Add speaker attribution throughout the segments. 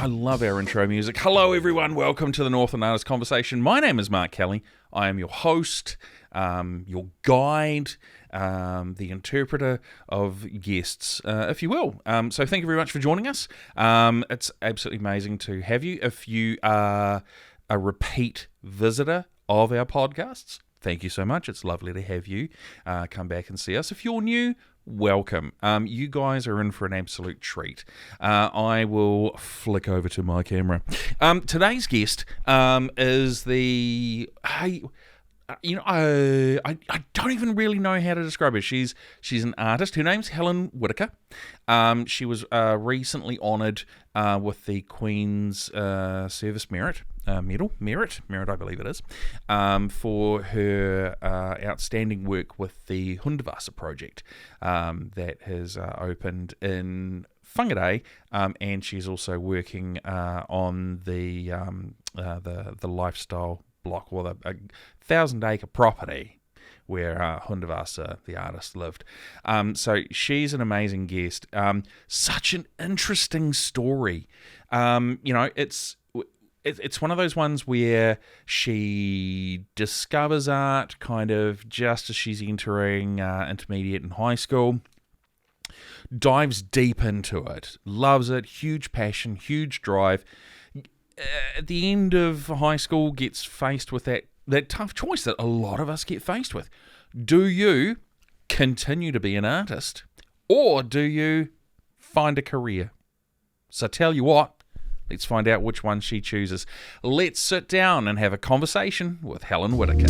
Speaker 1: love our intro music. Hello, everyone. Welcome to the Northland Artist Conversation. My name is Mark Kelly. I am your host, your guide, the interpreter of guests, if you will. So thank you very much for joining us. It's absolutely amazing to have you. If you are a repeat visitor of our podcasts, thank you so much. It's lovely to have you come back and see us. If you're new, welcome. You guys are in for an absolute treat. I will flick over to my camera. Today's guest is the... I don't even really know how to describe her. She's an artist. Her name's Helen Whittaker. She was recently honoured with the Queen's Service Merit Merit, I believe it is, for her outstanding work with the Hundavasa project that has opened in Whangarei, and she's also working on the lifestyle block, or the 1,000-acre property where Hundavasa, the artist, lived. So she's an amazing guest. Such an interesting story. It's one of those ones where she discovers art kind of just as she's entering intermediate and high school, dives deep into it, loves it, huge passion, huge drive. At the end of high school, gets faced with that tough choice that a lot of us get faced with. Do you continue to be an artist, or do you find a career? So tell you what, let's find out which one she chooses. Let's sit down and have a conversation with Helen Whittaker.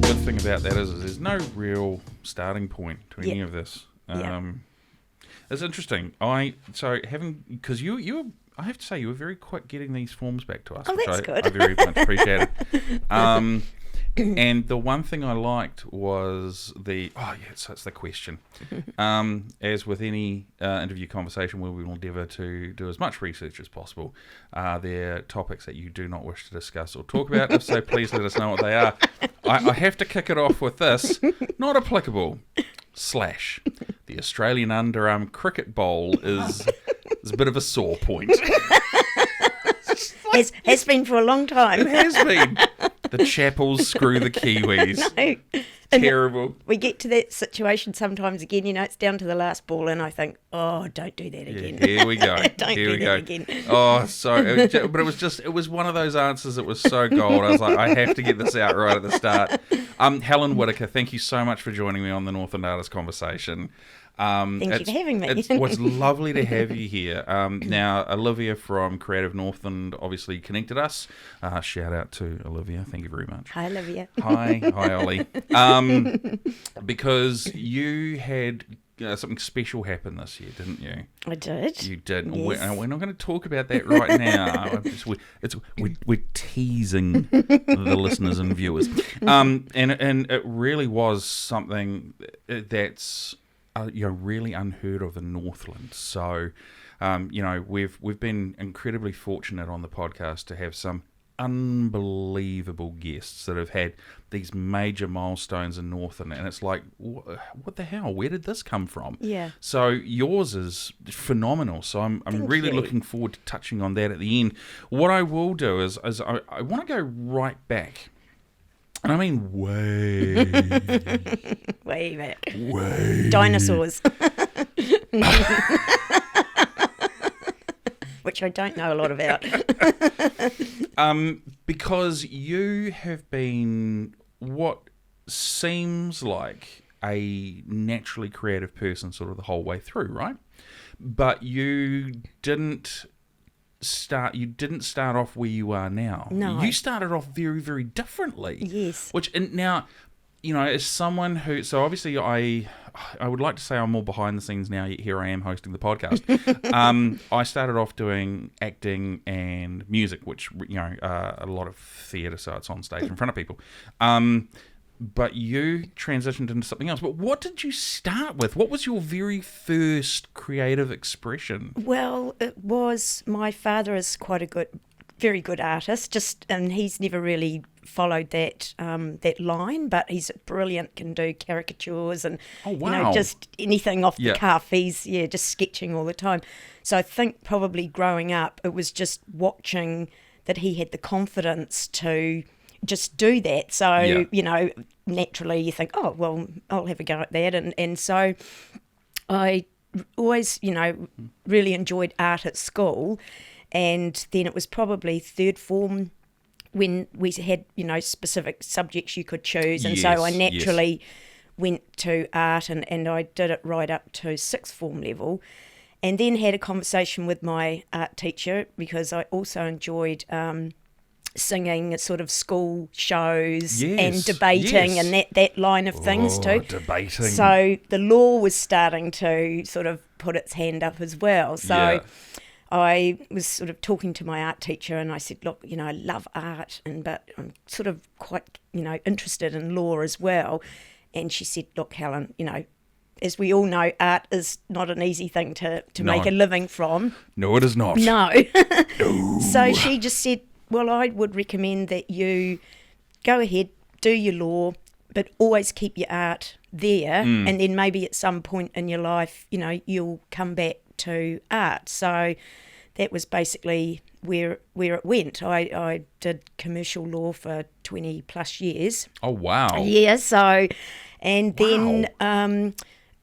Speaker 1: Good thing about that is there's no real starting point to any of this. It's interesting. Because you I have to say, you were very quick getting these forms back to us.
Speaker 2: Oh, that's good.
Speaker 1: I very much appreciate it. And the one thing I liked was so it's the question. As with any interview conversation where we will endeavour to do as much research as possible, there are topics that you do not wish to discuss or talk about. If so, please let us know what they are. I have to kick it off with this. Not applicable. / the Australian Underarm Cricket Bowl is a bit of a sore point.
Speaker 2: Has been for a long time.
Speaker 1: It has been. The Chapels screw the Kiwis.
Speaker 2: No.
Speaker 1: Terrible.
Speaker 2: We get to that situation sometimes again, it's down to the last ball, and I think, oh, don't do that again.
Speaker 1: Yeah, here we go.
Speaker 2: Don't do that again.
Speaker 1: Oh, sorry. It was one of those answers that was so gold. I was like, I have to get this out right at the start. Helen Whittaker, thank you so much for joining me on the Northland Artist Conversation.
Speaker 2: Thank you for having me.
Speaker 1: It's lovely to have you here. Now, Olivia from Creative Northland obviously connected us. Shout out to Olivia. Thank you very much.
Speaker 2: Hi, Olivia.
Speaker 1: Hi, Ollie. Because you had something special happen this year, didn't you?
Speaker 2: I did.
Speaker 1: You did.
Speaker 2: Yes.
Speaker 1: We're not going to talk about that right now. We're teasing the listeners and viewers. And it really was something that's really unheard of in Northland. So, we've been incredibly fortunate on the podcast to have some unbelievable guests that have had these major milestones in Northland, and it's like, what the hell? Where did this come from?
Speaker 2: Yeah.
Speaker 1: So yours is phenomenal. So I'm really looking forward to touching on that at the end. What I will do is I want to go right back. And I mean way
Speaker 2: back.
Speaker 1: Way.
Speaker 2: Dinosaurs. Which I don't know a lot about.
Speaker 1: Because you have been what seems like a naturally creative person sort of the whole way through, right? But you didn't start off where you are now.
Speaker 2: No.
Speaker 1: You started off very, very differently.
Speaker 2: Yes.
Speaker 1: Now, as someone who, so obviously I would like to say I'm more behind the scenes now, yet here I am hosting the podcast. I started off doing acting and music, which, a lot of theatre, so it's on stage in front of people. but you transitioned into something else. But what did you start with? What was your very first creative expression?
Speaker 2: Well, it was, my father is quite a very good artist, and he's never really followed that line, but he's brilliant, can do caricatures and just anything off the cuff. He's just sketching all the time. So I think probably growing up, it was just watching that he had the confidence to just do that. So, naturally you think, oh, well, I'll have a go at that. And so I always, really enjoyed art at school. And then it was probably third form when we had, specific subjects you could choose. And so I naturally went to art and I did it right up to sixth form level. And then had a conversation with my art teacher because I also enjoyed singing at sort of school shows and debating and that line of things too.
Speaker 1: Debating.
Speaker 2: So the law was starting to sort of put its hand up as well. So I was sort of talking to my art teacher and I said, look, I love art, but I'm sort of quite, interested in law as well. And she said, look, Helen, as we all know, art is not an easy thing to make a living from.
Speaker 1: No, it is not.
Speaker 2: No.
Speaker 1: No.
Speaker 2: So she just said, well, I would recommend that you go ahead, do your law, but always keep your art there. And then maybe at some point in your life, you'll come back to art. So that was basically where it went. I did commercial law for 20 plus years.
Speaker 1: Oh, wow.
Speaker 2: Yeah, so, and then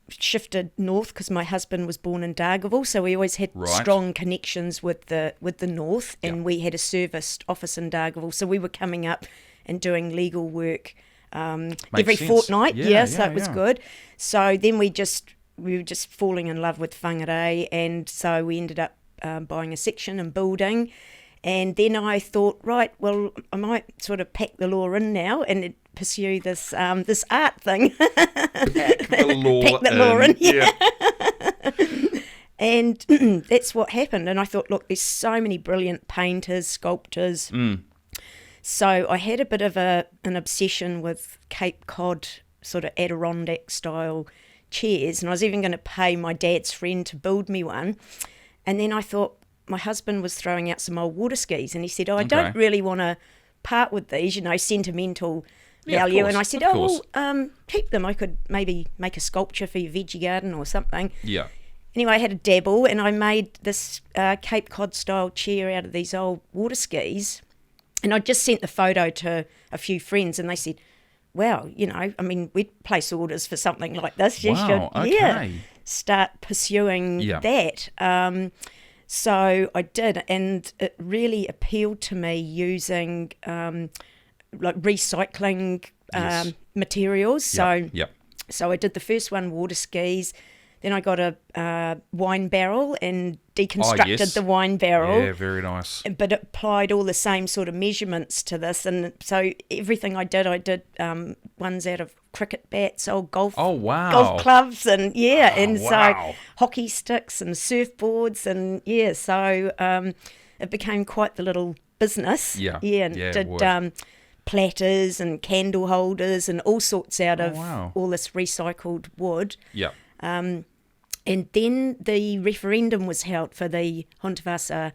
Speaker 2: shifted north because my husband was born in Dargaville, so we always had strong connections with the north, and we had a serviced office in Dargaville, so we were coming up and doing legal work every fortnight. So it was good. So then we were just falling in love with whangarei, and so we ended up buying a section and building. And then I thought, right, well, I might sort of pack the law in now and pursue this art thing.
Speaker 1: Pack the law
Speaker 2: in. And that's what happened. And I thought, look, there's so many brilliant painters, sculptors. So I had a bit of an obsession with Cape Cod, sort of Adirondack style chairs. And I was even going to pay my dad's friend to build me one. And then I thought, my husband was throwing out some old water skis, and he said, I don't really want to part with these, sentimental value. And I said, keep them. I could maybe make a sculpture for your veggie garden or something.
Speaker 1: Yeah.
Speaker 2: Anyway, I had a dabble, and I made this Cape Cod style chair out of these old water skis. And I just sent the photo to a few friends, and they said, wow, we'd place orders for something like this. You should start pursuing that. So I did, and it really appealed to me using like recycling materials. So I did the first one, water skis. Then I got a wine barrel and deconstructed the wine barrel.
Speaker 1: Yeah, very nice.
Speaker 2: But it applied all the same sort of measurements to this. And so everything I did ones out of cricket bats, old golf clubs, and so hockey sticks and surfboards. And so it became quite the little business. Did platters and candle holders and all sorts out of all this recycled wood. And then the referendum was held for the Hontavasa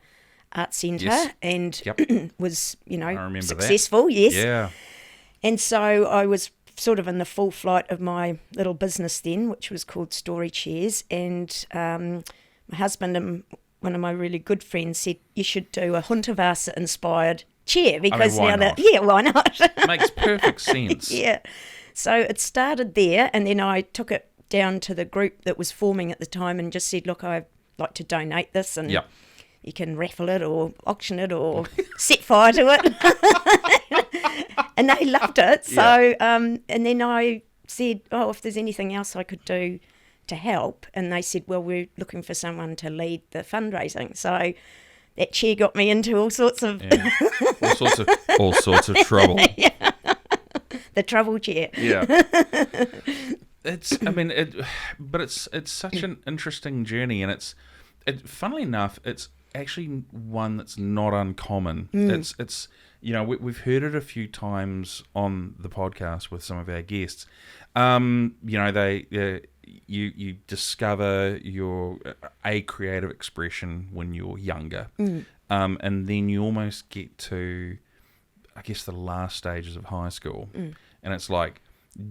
Speaker 2: Art Centre and was, successful. And so I was sort of in the full flight of my little business then, which was called Story Chairs. And my husband and one of my really good friends said, you should do a Hontavasa inspired chair because why not?
Speaker 1: Makes perfect sense.
Speaker 2: So it started there, and then I took it down to the group that was forming at the time and just said, look, I'd like to donate this, and you can raffle it or auction it or set fire to it. And they loved it. So and then I said, if there's anything else I could do to help, and they said, well, we're looking for someone to lead the fundraising. So that chair got me into all sorts of
Speaker 1: all sorts of trouble.
Speaker 2: The trouble chair.
Speaker 1: But it's such an interesting journey, and funnily enough, it's actually one that's not uncommon. It's we've heard it a few times on the podcast with some of our guests. You discover your a creative expression when you're younger, and then you almost get to, I guess, the last stages of high school, and it's like,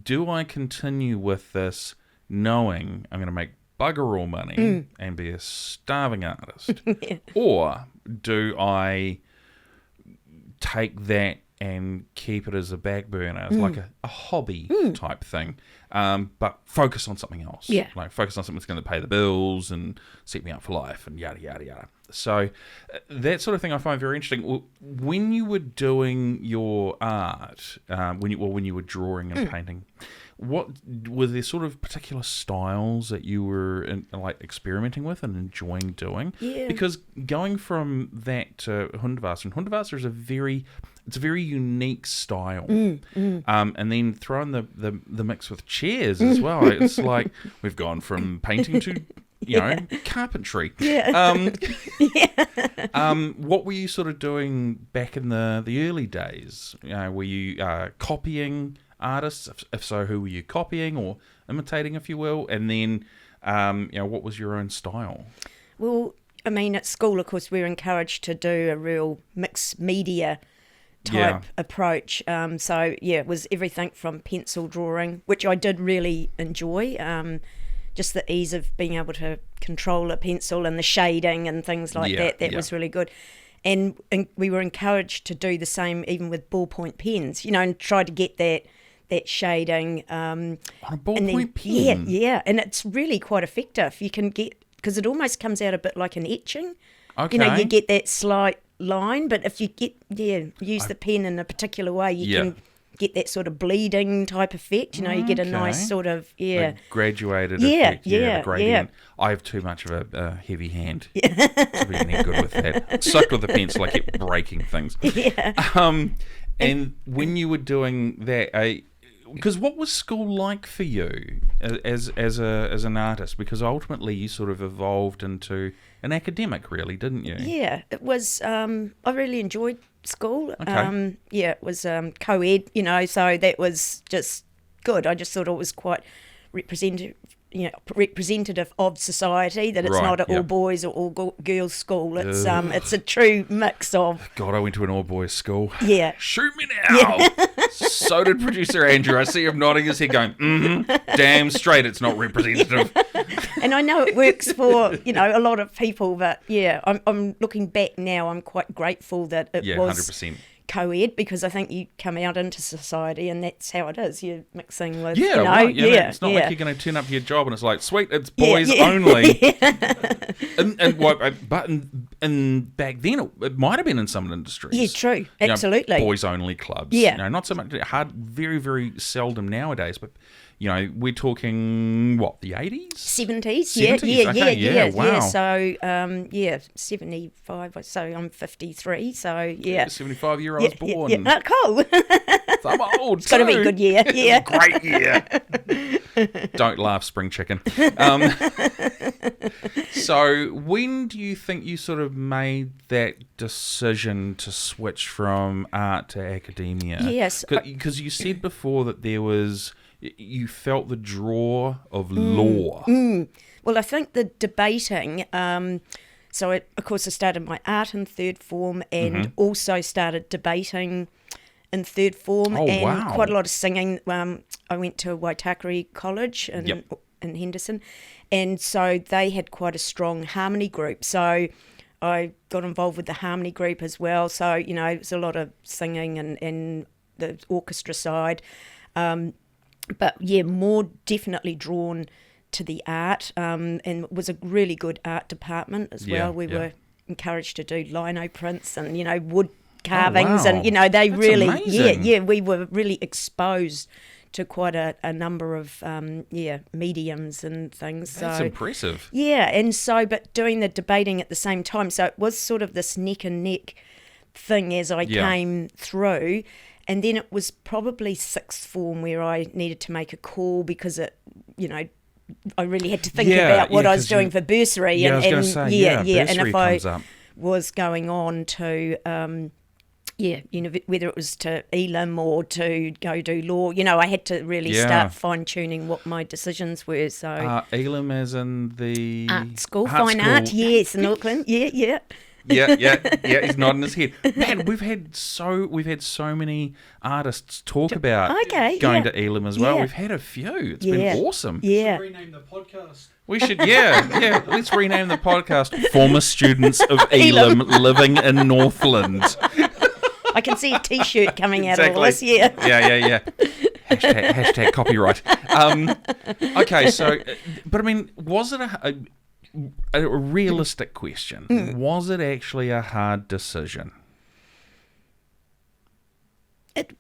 Speaker 1: do I continue with this knowing I'm going to make bugger all money and be a starving artist, or do I take that and keep it as a back burner, as like a hobby type thing, but focus on something else.
Speaker 2: Yeah.
Speaker 1: Like focus on something that's going to pay the bills and set me up for life and yada, yada, yada. So that sort of thing I find very interesting. When you were doing your art, when you were drawing and painting, what were there sort of particular styles that you were experimenting with and enjoying doing?
Speaker 2: Yeah.
Speaker 1: Because going from that to Hundevasser, and Hundevasser is a very unique style. And then throwing the mix with chairs as well. It's like we've gone from painting to carpentry.
Speaker 2: Yeah.
Speaker 1: What were you sort of doing back in the early days? Were you copying artists? If so, who were you copying or imitating, if you will? And then, what was your own style?
Speaker 2: Well, I mean, at school, of course, we were encouraged to do a real mixed media type approach. It was everything from pencil drawing, which I did really enjoy. Just the ease of being able to control a pencil and the shading and things like that. That was really good. And we were encouraged to do the same even with ballpoint pens, and try to get that shading.
Speaker 1: On a ballpoint pen?
Speaker 2: Yeah. And it's really quite effective. You can get, because it almost comes out a bit like an etching.
Speaker 1: Okay.
Speaker 2: You get that slight line, but if you use the pen in a particular way, you can get that sort of bleeding type effect. You get a nice sort of
Speaker 1: a graduated effect. The gradient. I have too much of a heavy hand to be any good with that. Sucked with the pencil, I kept breaking things. And when you were doing that, because what was school like for you as an artist? Because ultimately you sort of evolved into an academic, really, didn't you?
Speaker 2: Yeah, it was. I really enjoyed school.
Speaker 1: Okay.
Speaker 2: It was co-ed, so that was just good. I just thought it was quite representative of society, that it's not an all boys or all girls school. It's a true mix of.
Speaker 1: God, I went to an all boys school.
Speaker 2: Yeah.
Speaker 1: Shoot me now. So did producer Andrew. I see him nodding his head going, damn straight it's not representative.
Speaker 2: And I know it works for, a lot of people, but I'm looking back now, I'm quite grateful that it was
Speaker 1: 100%.
Speaker 2: co-ed, because I think you come out into society and that's how it is. You're mixing with,
Speaker 1: it's not like you're going to turn up to your job and it's like, sweet, it's boys only. And back then it might have been in some industries.
Speaker 2: Yeah, true, absolutely.
Speaker 1: Boys only clubs.
Speaker 2: Yeah,
Speaker 1: not so much hard, very very seldom nowadays, but. We're talking, what, the 80s?
Speaker 2: 70s,
Speaker 1: yeah, wow.
Speaker 2: Yeah, so, 75, so I'm 53, so,
Speaker 1: 75 year I was born.
Speaker 2: Yeah, cool.
Speaker 1: So I'm old,
Speaker 2: It's got to be a good year, yeah.
Speaker 1: Great year. Don't laugh, spring chicken. So when do you think you sort of made that decision to switch from art to academia?
Speaker 2: Yes.
Speaker 1: Because you said before that there was... You felt the draw of law.
Speaker 2: Well, I think the debating, of course I started my art in third form and also started debating in third form quite a lot of singing. I went to Waitakere College in Henderson, and so they had quite a strong harmony group. So I got involved with the harmony group as well. So, it was a lot of singing and the orchestra side. But more definitely drawn to the art, and it was a really good art department as well. We were encouraged to do lino prints and wood carvings, and they
Speaker 1: That's
Speaker 2: really
Speaker 1: amazing.
Speaker 2: we were really exposed to quite a number of mediums and things.
Speaker 1: That's
Speaker 2: so
Speaker 1: impressive.
Speaker 2: And so but doing the debating at the same time, so it was sort of this neck and neck thing as I came through. And then it was probably sixth form where I needed to make a call because it, I really had to think about what I was doing for bursary.
Speaker 1: I was going to say, bursary
Speaker 2: and if I
Speaker 1: comes up.
Speaker 2: was going on to yeah, whether it was to Elam or to go do law, I had to really start fine-tuning what my decisions were. So
Speaker 1: Elam as in the
Speaker 2: art school, fine art, yes, in Northland, yeah.
Speaker 1: Yeah. He's nodding his head. Man, we've had so many artists talk about going to Elam as well.
Speaker 2: Yeah.
Speaker 1: We've had a few. It's been awesome.
Speaker 2: Yeah.
Speaker 3: Rename the podcast.
Speaker 1: We should, yeah. Let's rename the podcast "Former Students of Elam Living in Northland."
Speaker 2: I can see a T-shirt coming out of all this. Yeah.
Speaker 1: Yeah. Hashtag copyright. Okay, so, but I mean, was it a realistic question? Was it actually a hard decision?
Speaker 2: It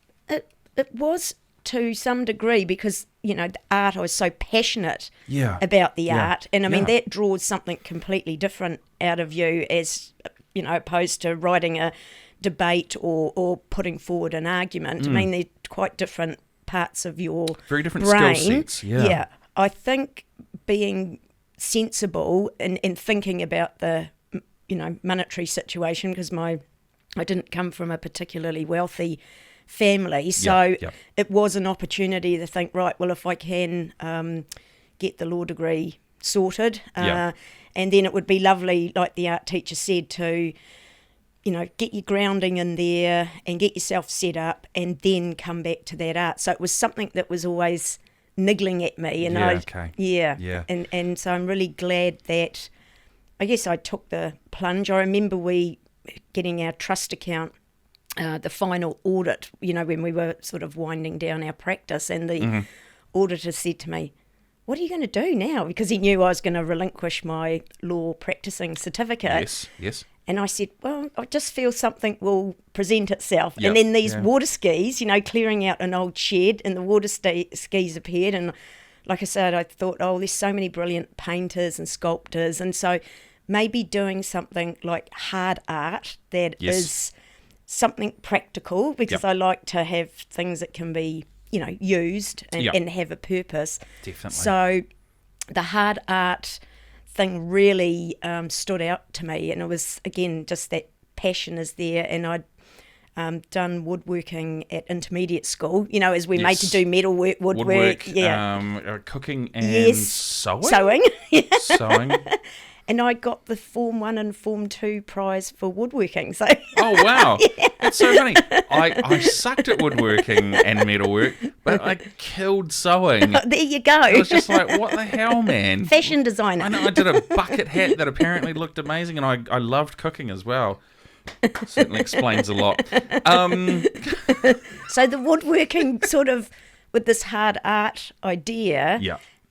Speaker 2: was to some degree because, the art, I was so passionate about the art. And I mean, that draws something completely different out of you as, opposed to writing a debate or putting forward an argument. I mean, they're quite different parts of your
Speaker 1: very different
Speaker 2: brain.
Speaker 1: skill sets.
Speaker 2: Yeah. I think being sensible and thinking about the, monetary situation, because I didn't come from a particularly wealthy family, so it was an opportunity to think, right, well, if I can get the law degree sorted, and then it would be lovely, like the art teacher said, to get your grounding in there and get yourself set up and then come back to that art. So it was something that was always niggling at me, and and so I'm really glad that I guess I took the plunge. I remember we getting our trust account, the final audit, when we were sort of winding down our practice, and the auditor said to me, "What are you going to do now?" Because he knew I was going to relinquish my law practicing certificate.
Speaker 1: Yes.
Speaker 2: And I said, well, I just feel something will present itself. And then these water skis, clearing out an old shed, and the water skis appeared. And like I said, I thought, there's so many brilliant painters and sculptors. And so maybe doing something like hard art that is something practical, because I like to have things that can be, used and have a purpose.
Speaker 1: Definitely. So
Speaker 2: the hard art thing really stood out to me, and it was, again, just that passion is there. And I'd done woodworking at intermediate school, as we made to do metalwork, woodwork,
Speaker 1: cooking and sewing. Sewing.
Speaker 2: And I got the Form 1 and Form 2 prize for woodworking. So
Speaker 1: oh, wow. That's so funny. I sucked at woodworking and metalwork, but I killed sewing.
Speaker 2: There you go.
Speaker 1: I was just like, what the hell, man?
Speaker 2: Fashion designer.
Speaker 1: I know, I did a bucket hat that apparently looked amazing, and I loved cooking as well. Certainly explains a lot.
Speaker 2: So the woodworking sort of with this hard art idea,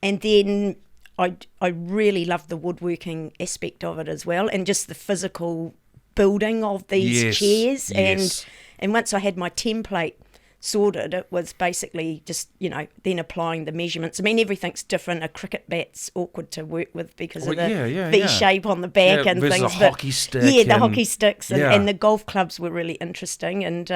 Speaker 2: and then I really loved the woodworking aspect of it as well, and just the physical building of these chairs. And once I had my template sorted, it was basically just, then applying the measurements. I mean, everything's different. A cricket bat's awkward to work with because of the V shape on the back and
Speaker 1: versus
Speaker 2: things.
Speaker 1: A hockey stick.
Speaker 2: Yeah, the hockey sticks and the golf clubs were really interesting. And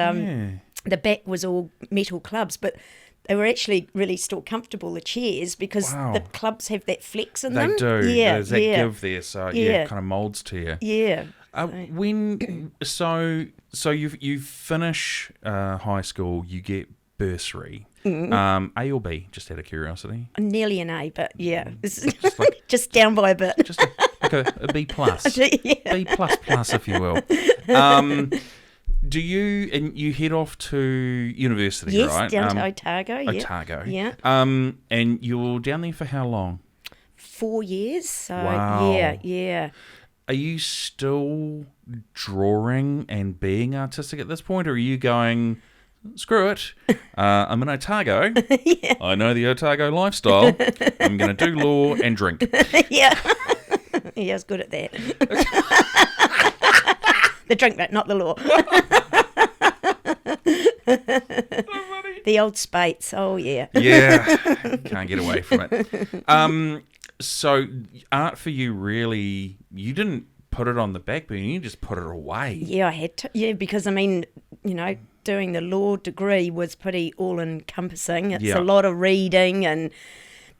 Speaker 2: the back was all metal clubs, but they were actually really still comfortable, the chairs, because the clubs have that flex in them.
Speaker 1: They do.
Speaker 2: Yeah,
Speaker 1: there's that give there, so it kind of moulds to you.
Speaker 2: Yeah.
Speaker 1: So you finish high school, you get bursary. A or B? Just out of curiosity.
Speaker 2: Nearly an A, but just down by a bit.
Speaker 1: Just like a B plus. B plus, if you will. Do you head off to university, right?
Speaker 2: Yes, down to Otago.
Speaker 1: Otago.
Speaker 2: Yeah.
Speaker 1: And you're down there for how long?
Speaker 2: 4 years. So
Speaker 1: wow.
Speaker 2: Yeah.
Speaker 1: Are you still drawing and being artistic at this point, or are you going, screw it, I'm in Otago, I know the Otago lifestyle, I'm going to do law and drink?
Speaker 2: Yeah, I was good at that. The drink, but not the law. The old Spates, oh yeah.
Speaker 1: Yeah, can't get away from it. So art for you really, you didn't put it on the back burner, you just put it away.
Speaker 2: Yeah, I had to. Yeah, because I mean, doing the law degree was pretty all-encompassing. It's a lot of reading,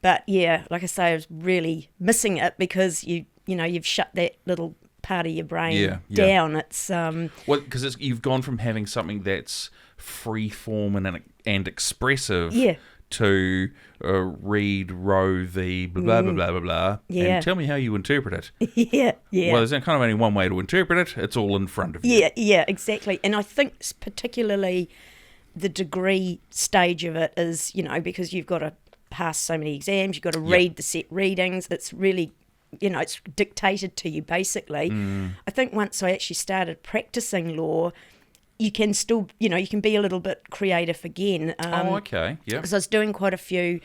Speaker 2: but yeah, like I say, I was really missing it because you've shut that little part of your brain
Speaker 1: Yeah.
Speaker 2: down. It's
Speaker 1: Well, because you've gone from having something that's free form and expressive
Speaker 2: Yeah.
Speaker 1: to read, row the blah, blah, blah, blah, blah,
Speaker 2: Yeah.
Speaker 1: and tell me how you interpret it.
Speaker 2: yeah, yeah.
Speaker 1: Well, there's kind of only one way to interpret it. It's all in front of you.
Speaker 2: Yeah, yeah, exactly. And I think particularly the degree stage of it is, because you've got to pass so many exams, you've got to read the set readings. It's really, it's dictated to you basically. I think once I actually started practicing law, you can still, you can be a little bit creative again.
Speaker 1: Okay, yeah.
Speaker 2: Because I was doing quite a few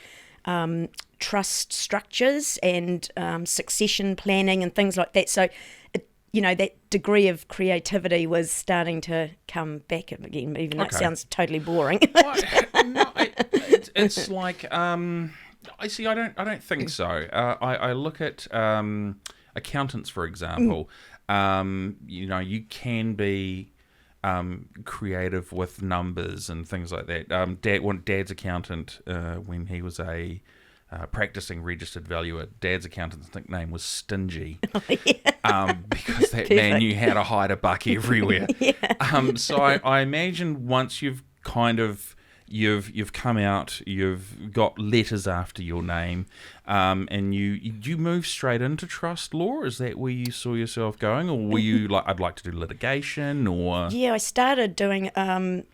Speaker 2: trust structures and succession planning and things like that. So, that degree of creativity was starting to come back again, even though it sounds totally boring.
Speaker 1: It's like I see. I don't think so. I look at accountants, for example. You can be creative with numbers and things like that. Dad's accountant, when he was a practicing registered valuer, Dad's accountant's nickname was Stingy. Because that man knew how to hide a buck everywhere. So I imagine once you've kind of you've come out, you've got letters after your name, and you move straight into trust law. Is that where you saw yourself going, or were you like, I'd like to do litigation, or?
Speaker 2: Yeah, I started doing a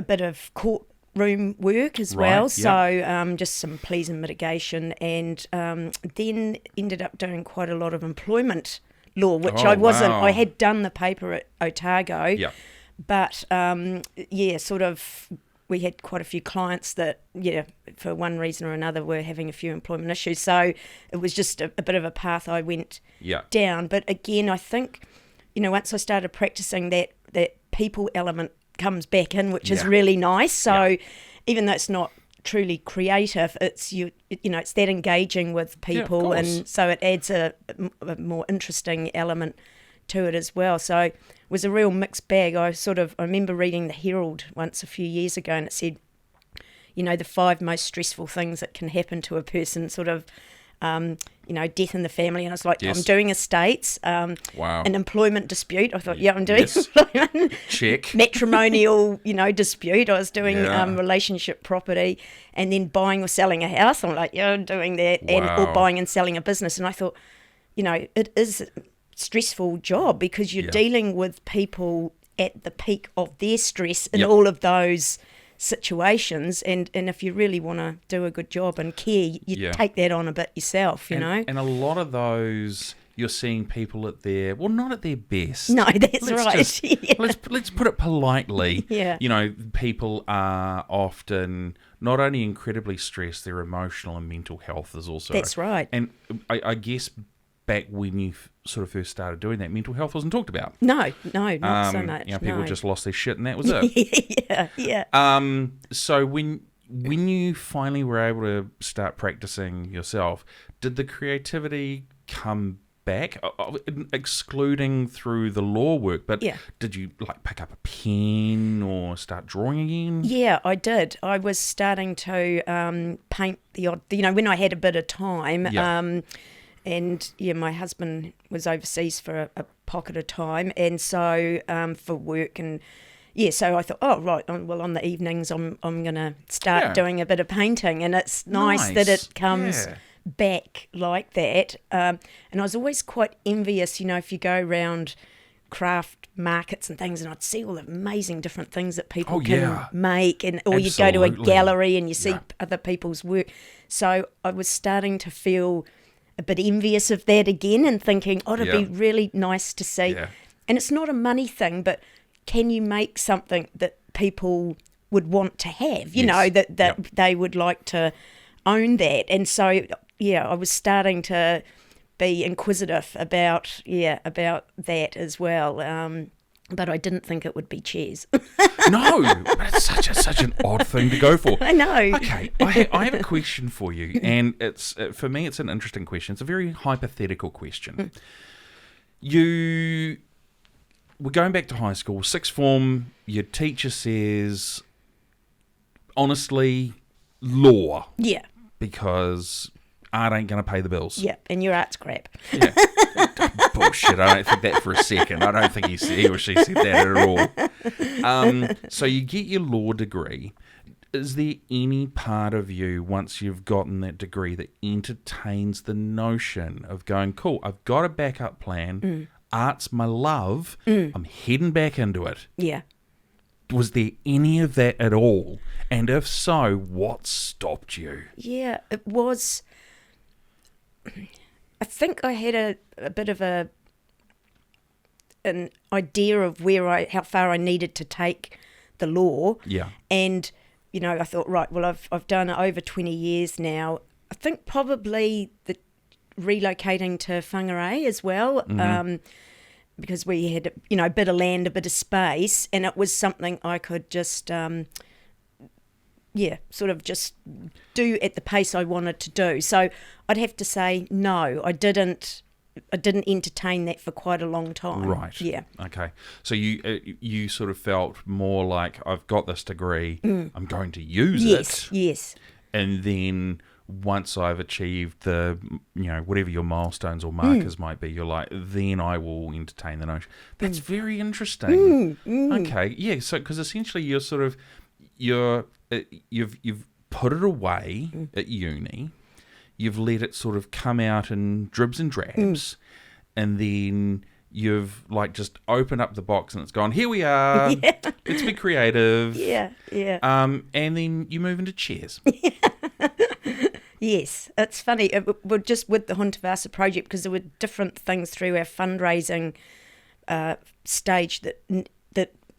Speaker 2: bit of courtroom work as well, so just some pleas and mitigation, and then ended up doing quite a lot of employment law, which I wasn't.
Speaker 1: Wow.
Speaker 2: I had done the paper at Otago, but sort of. We had quite a few clients that, for one reason or another, were having a few employment issues. So it was just a bit of a path I went down. But again, I think, once I started practicing, that people element comes back in, which is really nice. So even though it's not truly creative, it's it's that engaging with people, and so it adds a more interesting element to it as well. So it was a real mixed bag. I remember reading the Herald once a few years ago, and it said, the 5 most stressful things that can happen to a person, death in the family. And I was like, I'm doing estates, an employment dispute. I thought, I'm doing employment.
Speaker 1: Check.
Speaker 2: Matrimonial, dispute. I was doing relationship property, and then buying or selling a house. I'm like, I'm doing that, or buying and selling a business. And I thought, it is stressful job because you're dealing with people at the peak of their stress in all of those situations, and if you really want to do a good job and care, you take that on a bit yourself, and a lot of
Speaker 1: those you're seeing people at their not at their best.
Speaker 2: No, that's right.
Speaker 1: Let's put it politely. People are often not only incredibly stressed, their emotional and mental health is also.
Speaker 2: That's right.
Speaker 1: And I guess back when you sort of first started doing that, mental health wasn't talked about.
Speaker 2: No, not so much.
Speaker 1: People just lost their shit and that was it.
Speaker 2: Yeah.
Speaker 1: So when you finally were able to start practicing yourself, did the creativity come back, excluding through the law work, but did you pick up a pen or start drawing again?
Speaker 2: Yeah, I did. I was starting to paint the odd, when I had a bit of time. And my husband was overseas for a pocket of time, and so for work, and so I thought, on the evenings I'm going to start doing a bit of painting, and it's nice that it comes back like that. And I was always quite envious, if you go around craft markets and things, and I'd see all the amazing different things that people can make, or you go to a gallery and you see other people's work. So I was starting to feel a bit envious of that again, and thinking, it'd be really nice to see. And it's not a money thing, but can you make something that people would want to have, that they would like to own that? And so, I was starting to be inquisitive about that as well. But I didn't think it would be chairs.
Speaker 1: No, but it's such an odd thing to go for.
Speaker 2: I know.
Speaker 1: Okay, I have a question for you, and for me it's an interesting question. It's a very hypothetical question. You were going back to high school, sixth form. Your teacher says, honestly, law.
Speaker 2: Yeah.
Speaker 1: Because art ain't going to pay the bills.
Speaker 2: Yeah, and your art's crap.
Speaker 1: Yeah. bullshit. I don't think that for a second. I don't think he or she said that at all. So you get your law degree. Is there any part of you, once you've gotten that degree, that entertains the notion of going, cool, I've got a backup plan. Art's my love. I'm heading back into it.
Speaker 2: Yeah.
Speaker 1: Was there any of that at all? And if so, what stopped you?
Speaker 2: Yeah, it was. I think I had a bit of an idea of how far I needed to take the law.
Speaker 1: Yeah.
Speaker 2: And, I thought, right, well, I've done it over 20 years now. I think probably the relocating to Whangarei as well, because we had, a bit of land, a bit of space, and it was something I could just, sort of just do at the pace I wanted to do. So I'd have to say no, I didn't entertain that for quite a long time.
Speaker 1: Right.
Speaker 2: Yeah.
Speaker 1: Okay. So you sort of felt more like, I've got this degree, I'm going to use it.
Speaker 2: Yes.
Speaker 1: And then once I've achieved the, whatever your milestones or markers might be, you're like, then I will entertain the notion. That's very interesting. Okay. Yeah. So, because essentially you're sort of, you've put it away at uni. You've let it sort of come out in dribs and drabs, and then you've just opened up the box and it's gone, here we are, let's be creative.
Speaker 2: Yeah.
Speaker 1: And then you move into chairs.
Speaker 2: Yes, it's funny. We're just with the Huntavasa project, because there were different things through our fundraising stage that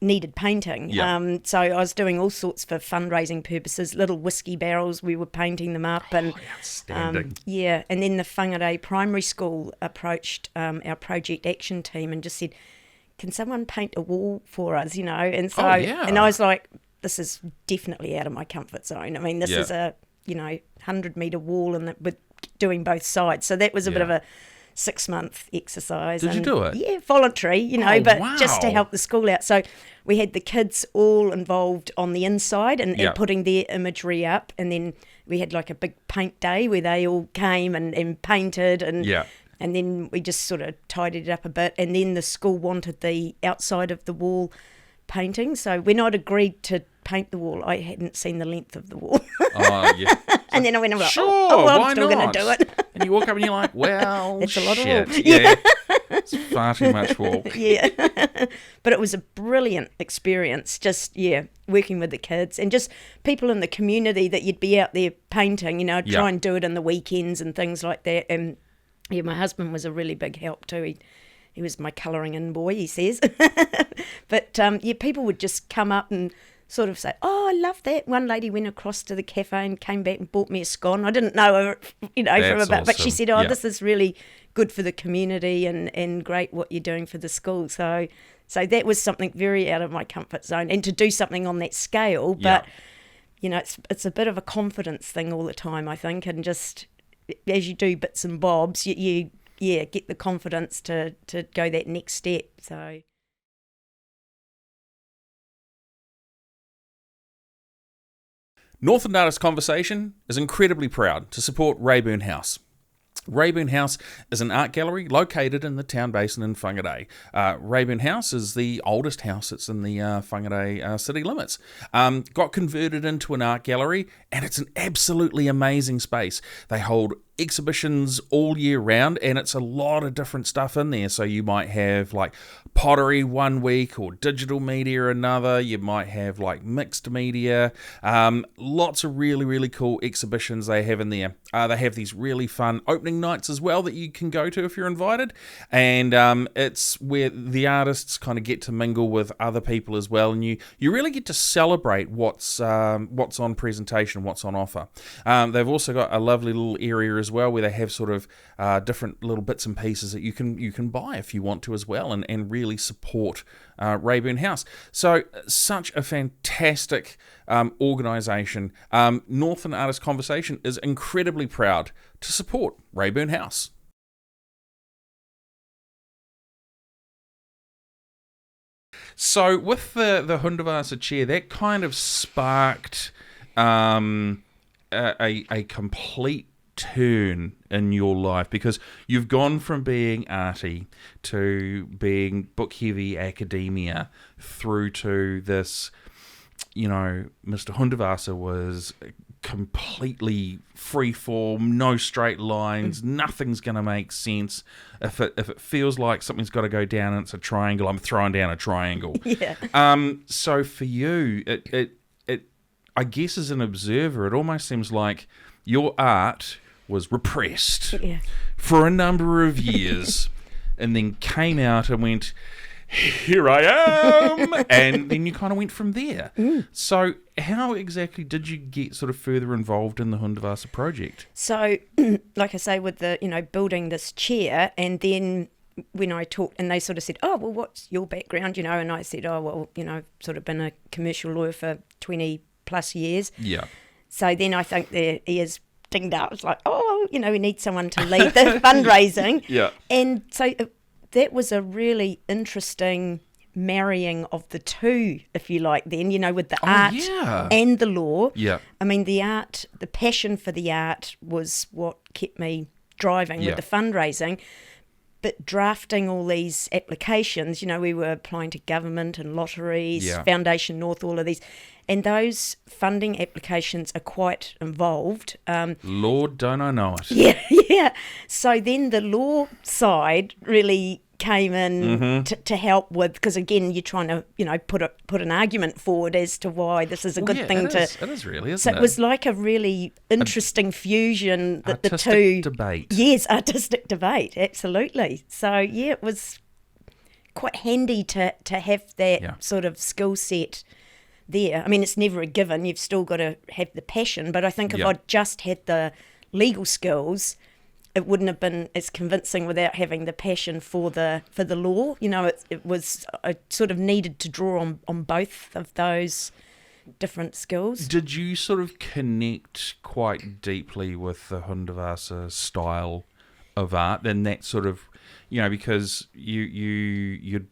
Speaker 2: needed painting.
Speaker 1: Yeah.
Speaker 2: So I was doing all sorts for fundraising purposes, little whiskey barrels, we were painting them up. And
Speaker 1: outstanding.
Speaker 2: And then the Whangarei Primary School approached our project action team and just said, can someone paint a wall for us, And so, and I was like, this is definitely out of my comfort zone. I mean, this is a, 100-metre wall, and with doing both sides. So that was a bit of a 6-month exercise.
Speaker 1: Did you do it?
Speaker 2: Yeah, voluntary, but just to help the school out. So we had the kids all involved on the inside and putting their imagery up, and then we had a big paint day where they all came and painted, and then we just sort of tidied it up a bit, and then the school wanted the outside of the wall painting. So when I'd agreed to paint the wall, I hadn't seen the length of the wall.
Speaker 1: Oh, yeah.
Speaker 2: And then I went,
Speaker 1: sure,
Speaker 2: I'm
Speaker 1: why
Speaker 2: still going to do it.
Speaker 1: And you walk up and you're like, well,
Speaker 2: it's a lot of
Speaker 1: shit.
Speaker 2: walk.
Speaker 1: Yeah. It's far too much walk.
Speaker 2: Yeah. But it was a brilliant experience, just, working with the kids and just people in the community that you'd be out there painting, try and do it in the weekends and things like that. And, my husband was a really big help too. He was my colouring in boy, he says. But, people would just come up and sort of say, oh, I love that. One lady went across to the cafe and came back and bought me a scone. I didn't know her, from a bit, but she said, this is really good for the community and great what you're doing for the school. So that was something very out of my comfort zone, and to do something on that scale. But, it's a bit of a confidence thing all the time, I think, and just as you do bits and bobs, you get the confidence to go that next step. So.
Speaker 1: Northland Artist Conversation is incredibly proud to support Rayburn House. Rayburn House is an art gallery located in the town basin in Whangarei. Rayburn House is the oldest house that's in the Whangarei city limits. Got converted into an art gallery, and it's an absolutely amazing space. They hold exhibitions all year round, and it's a lot of different stuff in there. So you might have pottery one week or digital media another. You might have mixed media. Lots of really, really cool exhibitions they have in there. They have these really fun opening nights as well that you can go to if you're invited, and it's where the artists kind of get to mingle with other people as well, and you really get to celebrate what's on presentation, what's on offer. They've also got a lovely little area as well where they have sort of different little bits and pieces that you can buy if you want to as well, and really support Rayburn House. So such a fantastic organisation. Northland Artist Conversation is incredibly proud to support Rayburn House. So with the Huntavasa chair, that kind of sparked a complete turn in your life? Because you've gone from being arty to being book-heavy academia through to this, Mr. Hundavasa was completely freeform, no straight lines, nothing's going to make sense. If it feels like something's got to go down and it's a triangle, I'm throwing down a triangle.
Speaker 2: Yeah.
Speaker 1: So for you, it I guess as an observer, it almost seems like your art was repressed for a number of years and then came out and went, here I am, and then you kind of went from there. So how exactly did you get sort of further involved in the Hundavasa project?
Speaker 2: So, like I say, with the, building this chair, and then when I talked, and they sort of said, oh, well, what's your background, and I said, oh, well, I've sort of been a commercial lawyer for 20 plus years.
Speaker 1: Yeah.
Speaker 2: So then I think their ears dinged up. It's like, oh, we need someone to lead the fundraising.
Speaker 1: Yeah.
Speaker 2: And so that was a really interesting marrying of the two, if you like, then, with the art and the law.
Speaker 1: Yeah.
Speaker 2: I mean, the art, the passion for the art was what kept me driving with the fundraising. But drafting all these applications, we were applying to government and lotteries, Foundation North, all of these. And those funding applications are quite involved.
Speaker 1: Lord, don't I know it.
Speaker 2: Yeah. So then the law side really came in to help with, because again, you're trying to, put an argument forward as to why this is a good thing to.
Speaker 1: It is really, isn't
Speaker 2: so it was like a really interesting fusion that the two.
Speaker 1: Artistic debate.
Speaker 2: Yes, artistic debate, absolutely. So it was quite handy to have that sort of skill set there. I mean, it's never a given. You've still got to have the passion. But I think if I'd just had the legal skills, it wouldn't have been as convincing without having the passion for the law. It was, I sort of needed to draw on both of those different skills.
Speaker 1: Did you sort of connect quite deeply with the Hundavasa style of art and that sort of, because you're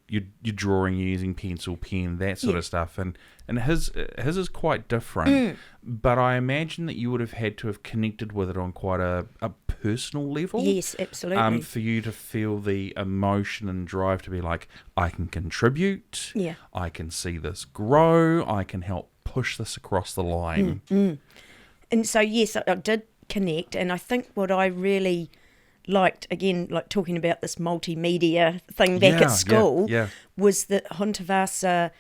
Speaker 1: drawing using pencil, pen, that sort of stuff, and his is quite different. But I imagine that you would have had to have connected with it on quite a personal level.
Speaker 2: Yes, absolutely.
Speaker 1: For you to feel the emotion and drive to be like, I can contribute.
Speaker 2: Yeah.
Speaker 1: I can see this grow. I can help push this across the line.
Speaker 2: And so yes, I did connect, and I think what I really liked, again, like talking about this multimedia thing back at school, was that Hundavasa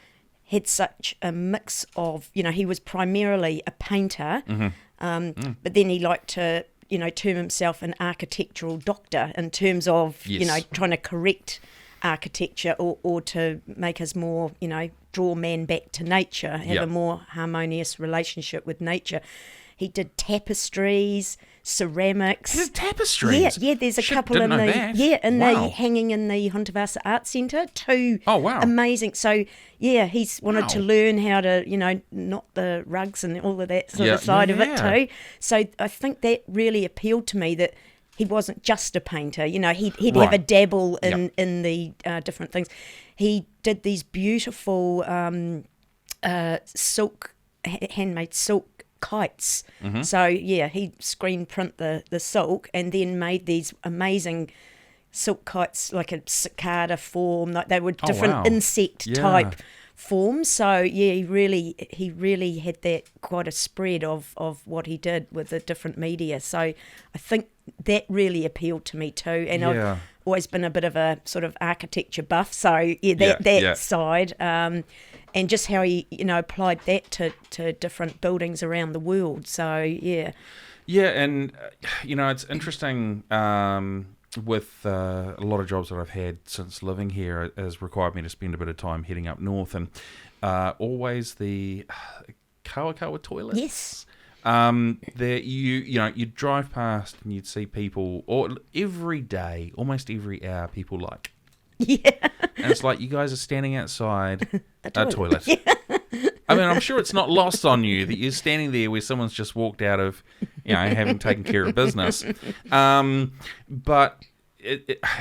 Speaker 2: had such a mix of, he was primarily a painter, but then he liked to, term himself an architectural doctor in terms of, trying to correct architecture or to make us more, draw man back to nature, have a more harmonious relationship with nature. He did tapestries, ceramics.
Speaker 1: He did tapestries?
Speaker 2: Yeah, there's a couple in the hanging in the Hundavasa Art Centre. Two amazing. So he's wanted to learn how to, knot the rugs and all of that sort of side of it too. So I think that really appealed to me, that he wasn't just a painter. He'd have a dabble in the different things. He did these beautiful silk, handmade silk kites. So he'd screen print the silk and then made these amazing silk kites, like a cicada form, like they were different insect type forms. So he really had that quite a spread of what he did with the different media. So I think that really appealed to me too, and I've always been a bit of a sort of architecture buff, so that side, and just how he applied that to different buildings around the world. So and it's interesting, with a lot of jobs that I've had since living here, it has required me to spend a bit of time heading up north, and always the kawa toilets. Yes.
Speaker 1: That you'd drive past and you'd see people, or every day, almost every hour, people like. Yeah. And it's like, you guys are standing outside a toilet. Yeah. I mean, I'm sure it's not lost on you that you're standing there where someone's just walked out of, having taken care of business. But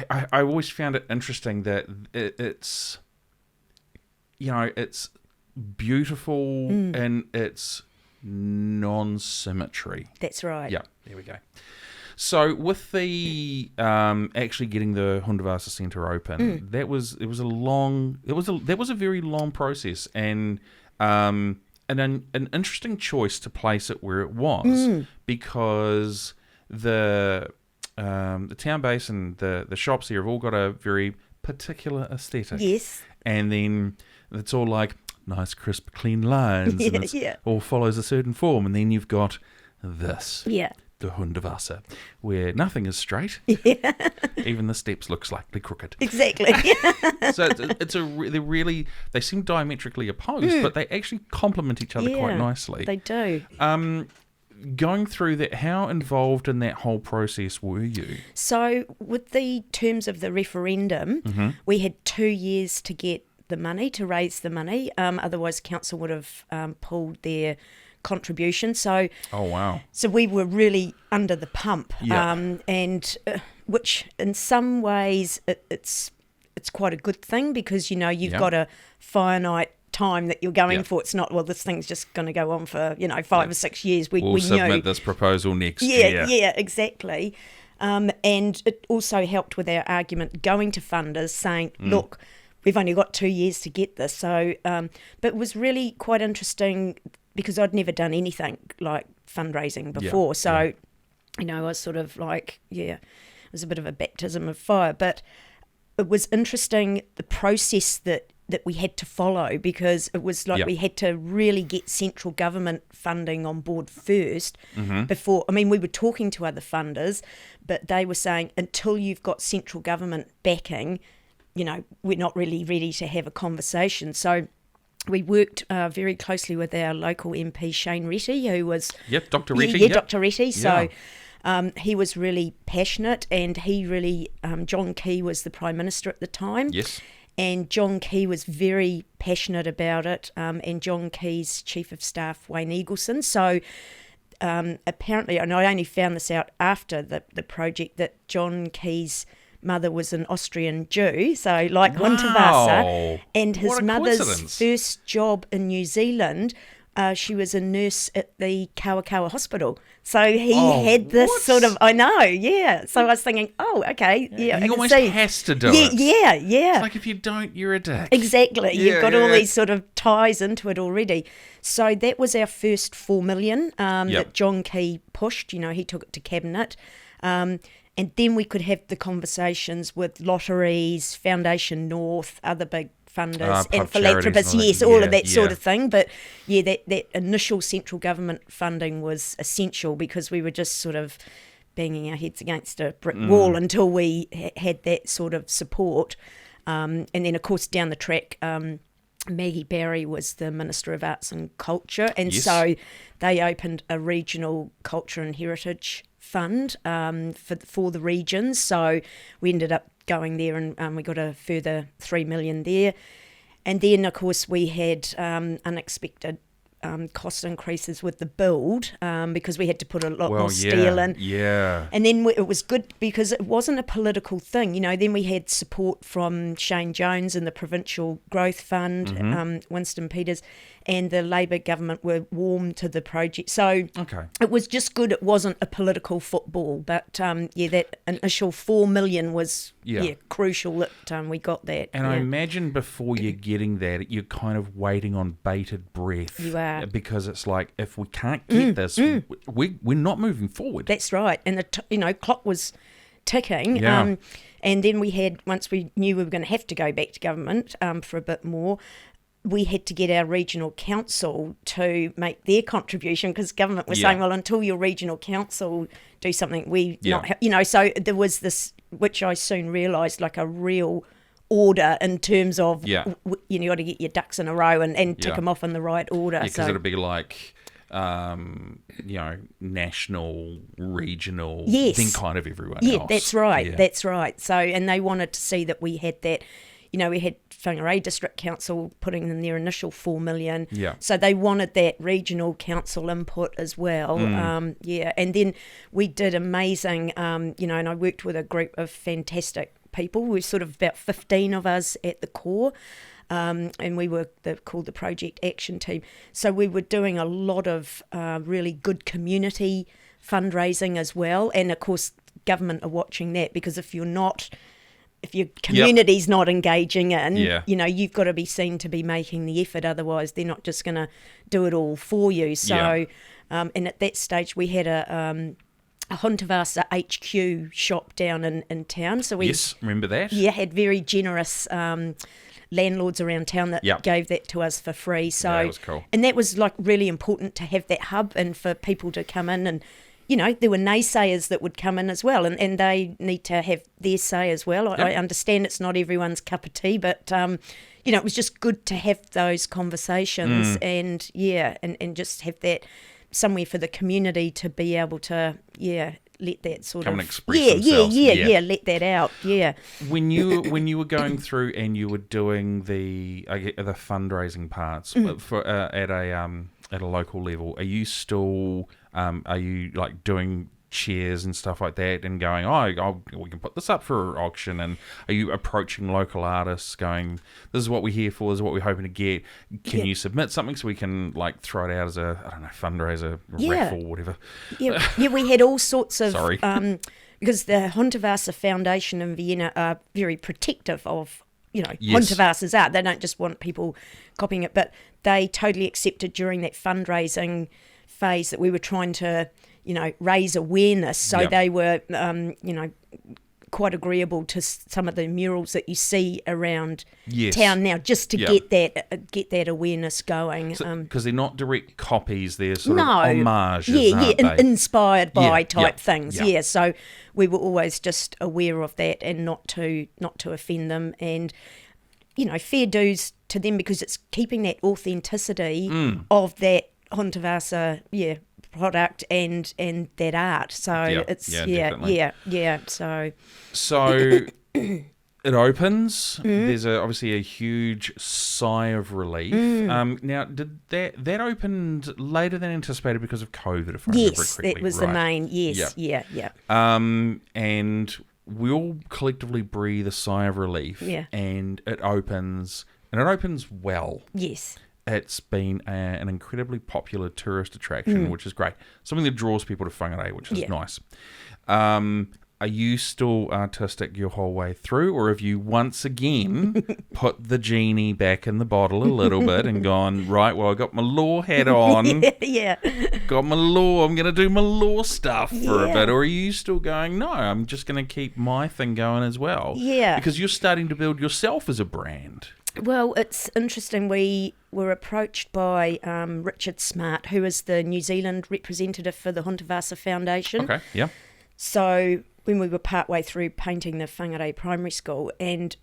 Speaker 1: I always found it interesting that it's beautiful in its non-symmetry.
Speaker 2: That's right.
Speaker 1: Yeah, there we go. So with the actually getting the Hundavasa Centre open, that was a very long process, and an interesting choice to place it where it was, because the town base and the shops here have all got a very particular aesthetic.
Speaker 2: Yes.
Speaker 1: And then it's all like nice, crisp, clean lines, and it all follows a certain form, and then you've got this.
Speaker 2: Yeah.
Speaker 1: The Hundavasa, where nothing is straight.
Speaker 2: Yeah.
Speaker 1: Even the steps look slightly crooked.
Speaker 2: Exactly.
Speaker 1: So they seem diametrically opposed, but they actually complement each other quite nicely.
Speaker 2: They do.
Speaker 1: Going through that, how involved in that whole process were you?
Speaker 2: So with the terms of the referendum, we had 2 years to get the money, to raise the money. Otherwise, council would have pulled their contribution. So,
Speaker 1: oh wow!
Speaker 2: So we were really under the pump,
Speaker 1: yeah.
Speaker 2: Which in some ways it's quite a good thing, because you've got a finite time that you're going for. It's not, well, this thing's just going to go on for 5 or 6 years.
Speaker 1: We'll submit this proposal next year.
Speaker 2: Yeah, exactly. And it also helped with our argument going to funders saying, look, we've only got 2 years to get this. So, but it was really quite interesting, because I'd never done anything like fundraising before. I was sort of like, it was a bit of a baptism of fire. But it was interesting, the process that we had to follow, because it was like we had to really get central government funding on board first before. I mean, we were talking to other funders, but they were saying, until you've got central government backing, we're not really ready to have a conversation. So we worked very closely with our local MP, Shane Retty, who was...
Speaker 1: Yep, Dr. Retty.
Speaker 2: Yeah, Dr. Retty. So he was really passionate, and he really... John Key was the Prime Minister at the time.
Speaker 1: Yes.
Speaker 2: And John Key was very passionate about it, and John Key's Chief of Staff, Wayne Eagleson. So apparently, and I only found this out after the project, that John Key's mother was an Austrian Jew, so like Hundavasa, and his mother's first job in New Zealand, she was a nurse at the Kawakawa Hospital. So he had this sort of, I know, yeah. So I was thinking, okay,
Speaker 1: he almost has to do it.
Speaker 2: Yeah.
Speaker 1: It's like, if you don't, you're a dick.
Speaker 2: Exactly. You've got all these sort of ties into it already. So that was our first 4 million that John Key pushed. He took it to Cabinet. And then we could have the conversations with lotteries, Foundation North, other big funders and philanthropists, all of that sort of thing. But that initial central government funding was essential, because we were just sort of banging our heads against a brick wall until we had that sort of support. And then, of course, down the track, Maggie Barry was the Minister of Arts and Culture, and so they opened a regional culture and heritage fund for the regions. So we ended up going there, and we got a further 3 million there. And then, of course, we had unexpected cost increases with the build, because we had to put a lot more steel in. Yeah. And then it was good, because it wasn't a political thing. Then we had support from Shane Jones and the Provincial Growth Fund, Winston Peters, and the Labor government were warm to the project. So it was just good. It wasn't a political football. But, that initial 4 million was crucial that we got that.
Speaker 1: And I imagine before you're getting that, you're kind of waiting on bated breath.
Speaker 2: You are.
Speaker 1: Because it's like, if we can't get this, we're not moving forward.
Speaker 2: That's right. And the clock was ticking.
Speaker 1: Yeah.
Speaker 2: And then we had, once we knew we were going to have to go back to government for a bit more, we had to get our regional council to make their contribution, because government was saying, well, until your regional council do something, so there was this, which I soon realised, like a real order in terms of you got to get your ducks in a row and tick them off in the right order.
Speaker 1: Because it'll be like national, regional, then kind of everyone else.
Speaker 2: Yeah, that's right. That's right. So, and they wanted to see that we had that. We had Whangarei District Council putting in their initial 4 million. Yeah. So they wanted that regional council input as well. And then we did amazing, and I worked with a group of fantastic people. We're sort of about 15 of us at the core. and we were called the Project Action Team. So we were doing a lot of really good community fundraising as well, and of course government are watching that, because if your community's not engaging in, you've got to be seen to be making the effort, otherwise they're not just going to do it all for you. So and at that stage we had a Hontavasa HQ shop down in town. So we
Speaker 1: remember that?
Speaker 2: Yeah, had very generous landlords around town that gave that to us for free. So
Speaker 1: that was cool.
Speaker 2: And that was like really important to have that hub and for people to come in, and there were naysayers that would come in as well, and they need to have their say as well. I understand it's not everyone's cup of tea, but it was just good to have those conversations and just have that somewhere for the community to be able to let that sort
Speaker 1: come
Speaker 2: of
Speaker 1: and express themselves.
Speaker 2: Let that out.
Speaker 1: When you were going through and you were doing the fundraising parts for at a local level, are you still are you like doing shares and stuff like that and going, we can put this up for auction? And are you approaching local artists going, this is what we're here for, this is what we're hoping to get, can you submit something so we can like throw it out as a fundraiser, raffle, whatever?
Speaker 2: We had all sorts of
Speaker 1: Sorry.
Speaker 2: Because the Hontavasa Foundation in Vienna are very protective of Hontavasa's art. They don't just want people copying it, but they totally accepted during that fundraising phase that we were trying to raise awareness. So they were, quite agreeable to some of the murals that you see around town now, just to get that awareness going.
Speaker 1: Because they're not direct copies; they're sort of homages,
Speaker 2: inspired by type things. So we were always just aware of that and not to offend them, and fair dues to them, because it's keeping that authenticity of that Hontavasa product and that art. So it's so it opens. There's obviously a huge sigh of relief. Now, did that opened later than anticipated because of COVID, if I remember correctly? That was the main.
Speaker 1: And we all collectively breathe a sigh of relief. And it opens, and it opens well. It's been an incredibly popular tourist attraction, which is great. Something that draws people to Whangarei, which is nice. Are you still artistic your whole way through, or have you once again put the genie back in the bottle a little bit and gone, right, well, I got my law hat on. Got my law, I'm going to do my law stuff for a bit. Or are you still going, no, I'm just going to keep my thing going as well? Because you're starting to build yourself as a brand.
Speaker 2: Well, it's interesting. We were approached by Richard Smart, who is the New Zealand representative for the Hontavasa Foundation. So when we were partway through painting the Whangarei Primary School, and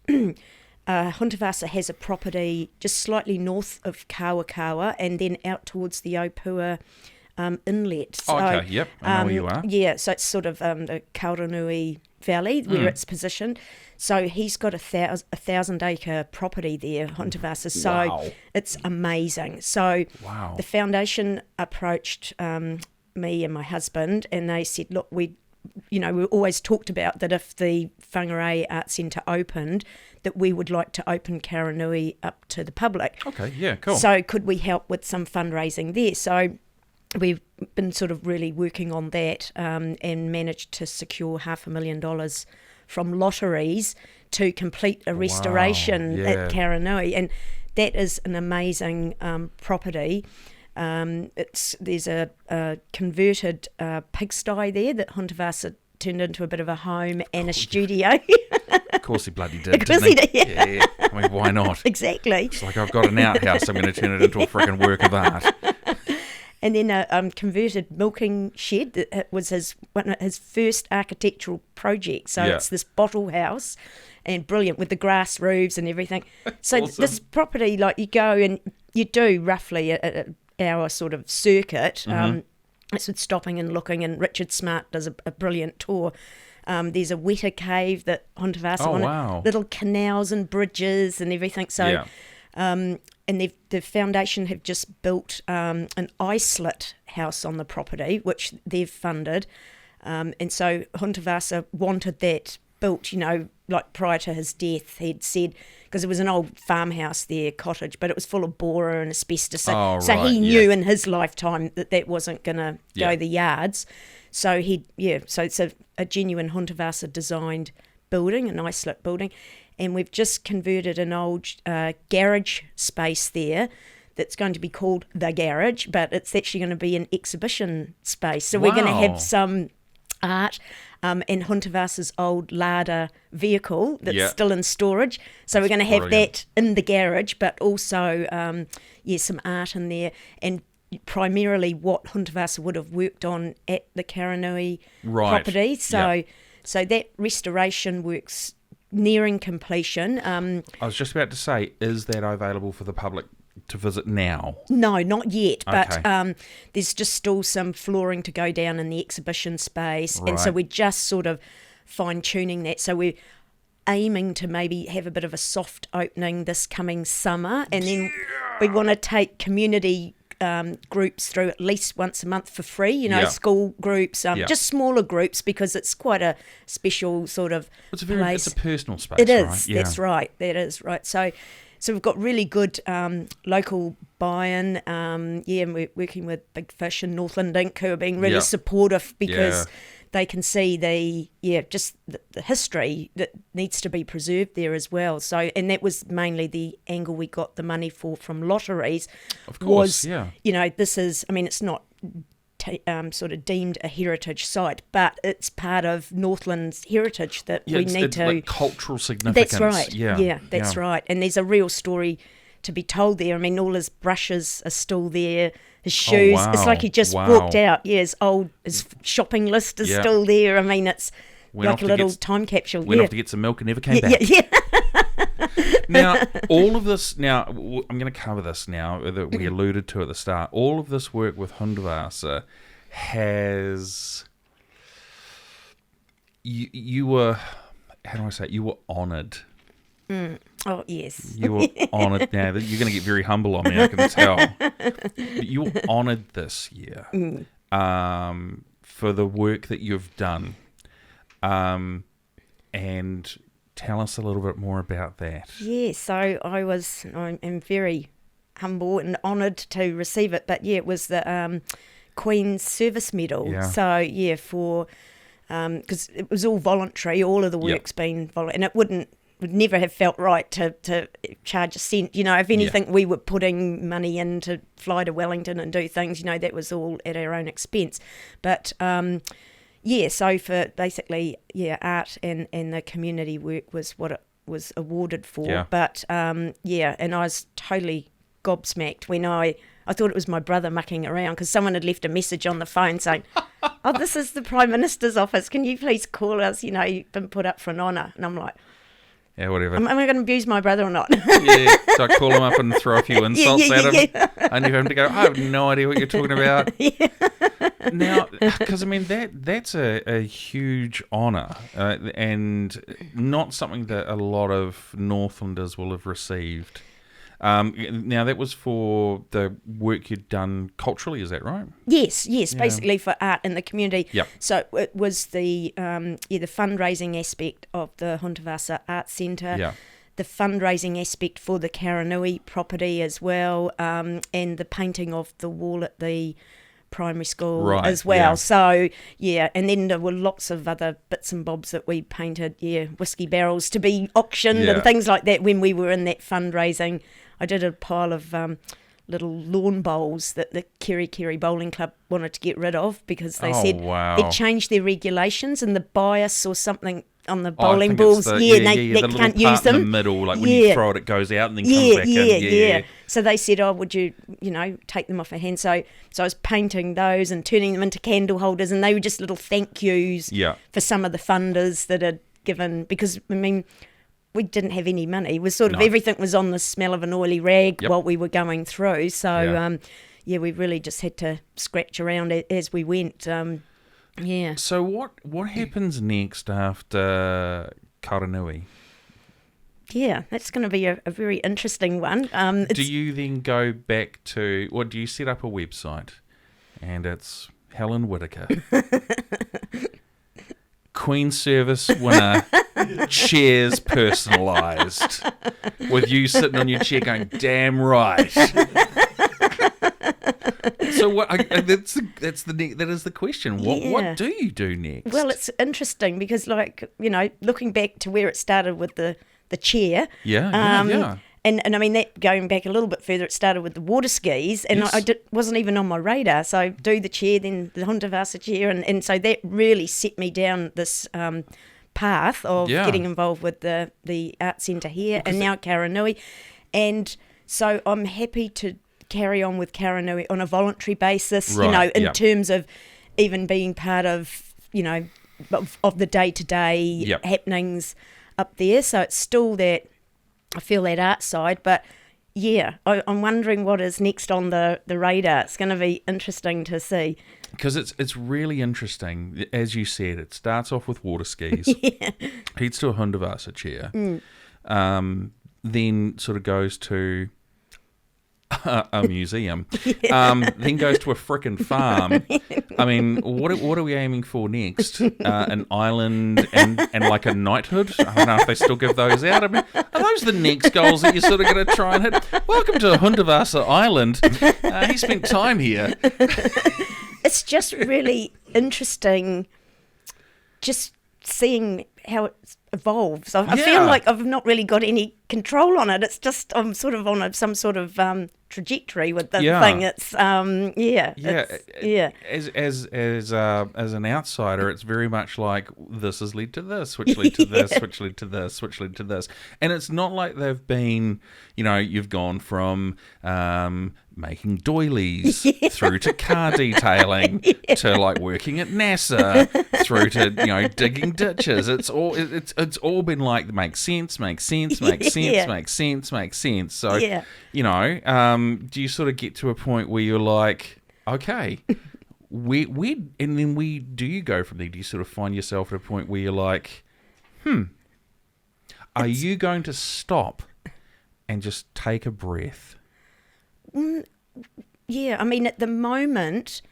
Speaker 2: Hontavasa has a property just slightly north of Kawakawa and then out towards the Opua inlet. So,
Speaker 1: I know where you are.
Speaker 2: So it's sort of the Kauranui Valley where it's positioned. So he's got a 1,000-acre property there, Hontavasa. So it's amazing. So the foundation approached me and my husband, and they said, look, we always talked about that if the Whangarei Art Centre opened, that we would like to open Karanui up to the public.
Speaker 1: Cool.
Speaker 2: So could we help with some fundraising there? So we've been sort of really working on that and managed to secure $500,000 from lotteries to complete a restoration at Karanui, and that is an amazing property. There's a converted pigsty there that Hontavasa turned into a bit of a home and a studio.
Speaker 1: Of course he bloody did. Of course he did. Yeah. I mean, why not?
Speaker 2: Exactly.
Speaker 1: It's like, I've got an outhouse, I'm going to turn it into a freaking work of art.
Speaker 2: And then a converted milking shed that was his first architectural project. So it's this bottle house, and brilliant with the grass roofs and everything. So awesome. This property, like, you go and you do roughly an hour sort of circuit. It's with stopping and looking, and Richard Smart does a brilliant tour. There's a weta cave that Hontavasa wanted, little canals and bridges and everything. So. And the foundation have just built an isolate house on the property, which they've funded. And so Hontavasa wanted that built, like prior to his death, he'd said, because it was an old farmhouse there, cottage, but it was full of borer and asbestos. So he knew in his lifetime that wasn't going to go the yards. So so it's a genuine Hunterwasser designed building, an isolate building. And we've just converted an old garage space there that's going to be called The Garage, but it's actually going to be an exhibition space. So we're going to have some art and Hunterwasser's old Lada vehicle that's still in storage. So we're going to have that in the garage, but also, some art in there. And primarily what Hunterwasser would have worked on at the Karanui property. So that restoration works nearing completion.
Speaker 1: I was just about to say, is that available for the public to visit now?
Speaker 2: No, not yet, but there's just still some flooring to go down in the exhibition space, and so we're just sort of fine-tuning that. So we're aiming to maybe have a bit of a soft opening this coming summer, and then we want to take community groups through at least once a month for free, school groups, just smaller groups, because it's quite a special sort of place.
Speaker 1: It's a personal space.
Speaker 2: It is,
Speaker 1: right?
Speaker 2: that's right, that is right. So we've got really good local buy-in, and we're working with Big Fish and Northland Inc., who are being really supportive, because they can see the history that needs to be preserved there as well. So, and that was mainly the angle we got the money for from lotteries.
Speaker 1: Of course,
Speaker 2: this is, it's not sort of deemed a heritage site, but it's part of Northland's heritage that we need to...
Speaker 1: like cultural significance.
Speaker 2: That's right, that's right. And there's a real story to be told there. All his brushes are still there, his shoes.
Speaker 1: Oh, wow.
Speaker 2: It's like he just walked out. His shopping list is still there. It's like a little time capsule.
Speaker 1: Went off to get some milk and never came back. Now, all of this, I'm going to cover this now, that we alluded to at the start. All of this work with Hunterwasser has... You were, how do I say it? You were honoured.
Speaker 2: Oh, yes.
Speaker 1: You were honoured. Now, you're going to get very humble on me, I can tell. But you were honoured this year for the work that you've done. And tell us a little bit more about that.
Speaker 2: Yeah, so I'm very humble and honoured to receive it. But, it was the Queen's Service Medal.
Speaker 1: Yeah.
Speaker 2: So, for... because it was all voluntary, all of the work's been voluntary, and it would never have felt right to charge a cent. If anything, we were putting money in to fly to Wellington and do things, that was all at our own expense. But, so for basically, art and the community work was what it was awarded for.
Speaker 1: Yeah.
Speaker 2: But, and I was totally gobsmacked when I thought it was my brother mucking around, because someone had left a message on the phone saying, "Oh, this is the Prime Minister's office. Can you please call us? You've been put up for an honour." And I'm like,
Speaker 1: yeah, whatever.
Speaker 2: Am I going to abuse my brother or not?
Speaker 1: Yeah, so I call him up and throw a few insults at him. Yeah. I need him to go, "I have no idea what you're talking about." Yeah. Now, because that's a huge honour, and not something that a lot of Northlanders will have received. Now, that was for the work you'd done culturally, is that right? Yes,
Speaker 2: basically for art in the community.
Speaker 1: Yep.
Speaker 2: So it was the fundraising aspect of the Hunterwasser Arts Centre, the fundraising aspect for the Karanui property as well, and the painting of the wall at the primary school as well.
Speaker 1: Yeah.
Speaker 2: So, and then there were lots of other bits and bobs that we painted, whiskey barrels to be auctioned and things like that when we were in that fundraising. I did a pile of little lawn bowls that the Kerry Bowling Club wanted to get rid of, because they said they'd changed their regulations and the bias or something on the bowling balls. They can't use them.
Speaker 1: In the middle, like when you throw it, it goes out and then comes back in. Yeah.
Speaker 2: So they said, "Oh, would you, take them off a hand?" So I was painting those and turning them into candle holders, and they were just little thank yous for some of the funders that had given, because we didn't have any money. It was sort of everything was on the smell of an oily rag while we were going through. So we really just had to scratch around as we went. So
Speaker 1: what happens next after Karanui?
Speaker 2: Yeah, that's going to be a very interesting one.
Speaker 1: Do you then go back to, or do you set up a website and it's Helen Whittaker, Queen's Service winner, chairs personalised, with you sitting on your chair going, damn right. So what? That is the question. What do you do next?
Speaker 2: Well, it's interesting because, like, looking back to where it started with the chair.
Speaker 1: Yeah.
Speaker 2: And I mean, that going back a little bit further, it started with the water skis, and
Speaker 1: Yes.
Speaker 2: wasn't even on my radar. So do the chair, then the Hundavasa chair, and so that really set me down this path of getting involved with the art centre here, and now Karanui. And so I'm happy to carry on with Karanui on a voluntary basis,
Speaker 1: Right,
Speaker 2: in terms of even being part of, of the day-to-day happenings up there. So it's still that, I feel that art side, but I'm wondering what is next on the radar. It's going to be interesting to see.
Speaker 1: Because it's really interesting. As you said, it starts off with water skis, heads to a Hundavasa chair, then sort of goes to a museum, then goes to a frickin' farm. I mean, what are we aiming for next? An island and like a knighthood? I don't know if they still give those out. I mean, are those the next goals that you're sort of going to try and hit? Welcome to Hundavasa Island. He spent time here.
Speaker 2: It's just really interesting just seeing how it evolves. I feel like I've not really got any control on it. It's just I'm sort of on some sort of trajectory with the thing. It's
Speaker 1: As an outsider, it's very much like this has led to this, which led to this, which led to this, which led to this, and it's not like they've been. You've gone from making doilies through to car detailing to like working at NASA through to digging ditches. It's all been like makes sense. So do you sort of get to a point where you're like, okay, do you go from there? Do you sort of find yourself at a point where you're like, are you going to stop and just take a breath?
Speaker 2: Yeah, I mean, at the moment,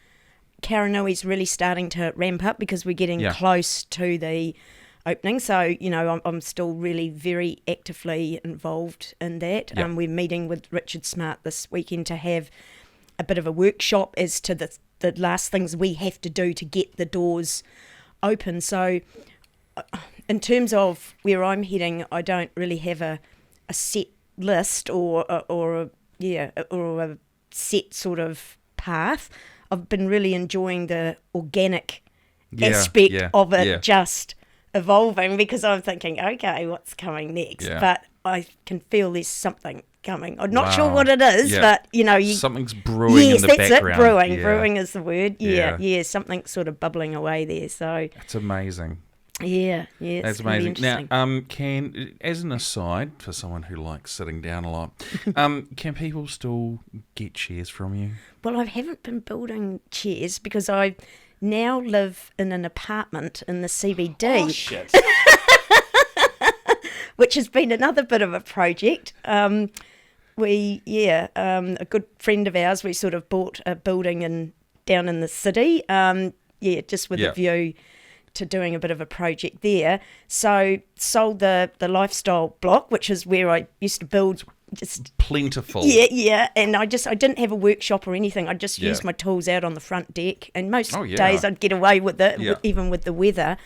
Speaker 2: Karanui's really starting to ramp up because we're getting close to the opening. So, I'm still really very actively involved in that.
Speaker 1: Yep.
Speaker 2: We're meeting with Richard Smart this weekend to have a bit of a workshop as to the last things we have to do to get the doors open. So, in terms of where I'm heading, I don't really have a set list or a set sort of path. I've been really enjoying the organic aspect of it just evolving, because I'm thinking, okay, what's coming next? But I can feel there's something coming. I'm not sure what it is, but
Speaker 1: something's brewing in the background.
Speaker 2: Yes, that's it. Brewing is the word. Something's sort of bubbling away there. So
Speaker 1: that's amazing.
Speaker 2: Yeah,
Speaker 1: that's amazing. Now, as an aside, for someone who likes sitting down a lot, can people still get chairs from you?
Speaker 2: Well, I haven't been building chairs because I now live in an apartment in the CBD.
Speaker 1: Oh, shit.
Speaker 2: Which has been another bit of a project. A good friend of ours, we sort of bought a building down in the city, just with a view to doing a bit of a project there. So sold the lifestyle block, which is where I used to build. Just
Speaker 1: plentiful.
Speaker 2: Yeah, and I didn't have a workshop or anything. I just used my tools out on the front deck, and most days I'd get away with it, even with the weather.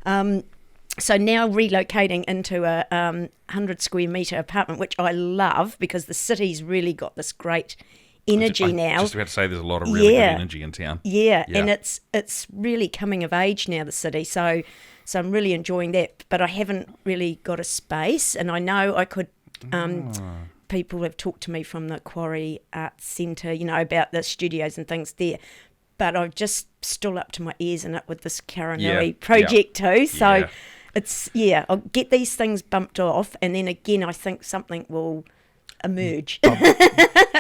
Speaker 2: So now relocating into a 100 square metre apartment, which I love because the city's really got this great energy now.
Speaker 1: Just about to say, there's a lot of really good energy in town.
Speaker 2: Yeah, and it's really coming of age now, the city. So I'm really enjoying that, but I haven't really got a space, and I know I could. People have talked to me from the Quarry Arts Centre, about the studios and things there, but I'm just still up to my ears in it with this Karanui project too. So it's I'll get these things bumped off, and then again I think something will emerge.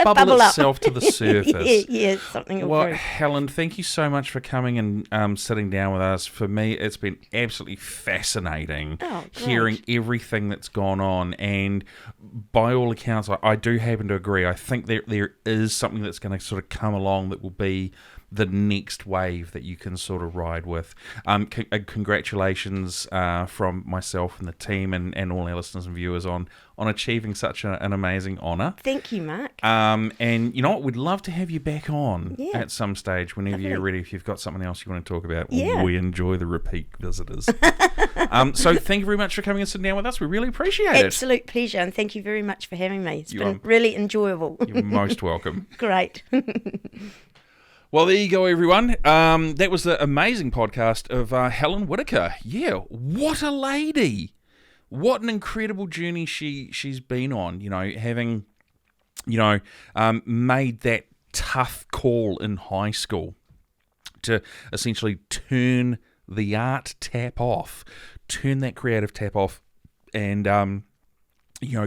Speaker 1: Bubble itself to the surface.
Speaker 2: Something will
Speaker 1: Well,
Speaker 2: brew.
Speaker 1: Helen, thank you so much for coming and sitting down with us. For me, it's been absolutely fascinating hearing everything that's gone on, and by all accounts, I do happen to agree. I think there is something that's going to sort of come along that will be the next wave that you can sort of ride with. Congratulations from myself and the team and all our listeners and viewers on achieving such an amazing honour.
Speaker 2: Thank you, Mark.
Speaker 1: And you know what? We'd love to have you back on at some stage whenever you're ready. If you've got something else you want to talk about, we enjoy the repeat visitors. So thank you very much for coming and sitting down with us. We really appreciate it.
Speaker 2: Absolute pleasure, and thank you very much for having me. It's been really enjoyable.
Speaker 1: You're most welcome.
Speaker 2: Great.
Speaker 1: Well, there you go, everyone. That was the amazing podcast of Helen Whittaker. Yeah, what a lady. What an incredible journey she's been on, having, made that tough call in high school to essentially turn the art tap off, turn that creative tap off and,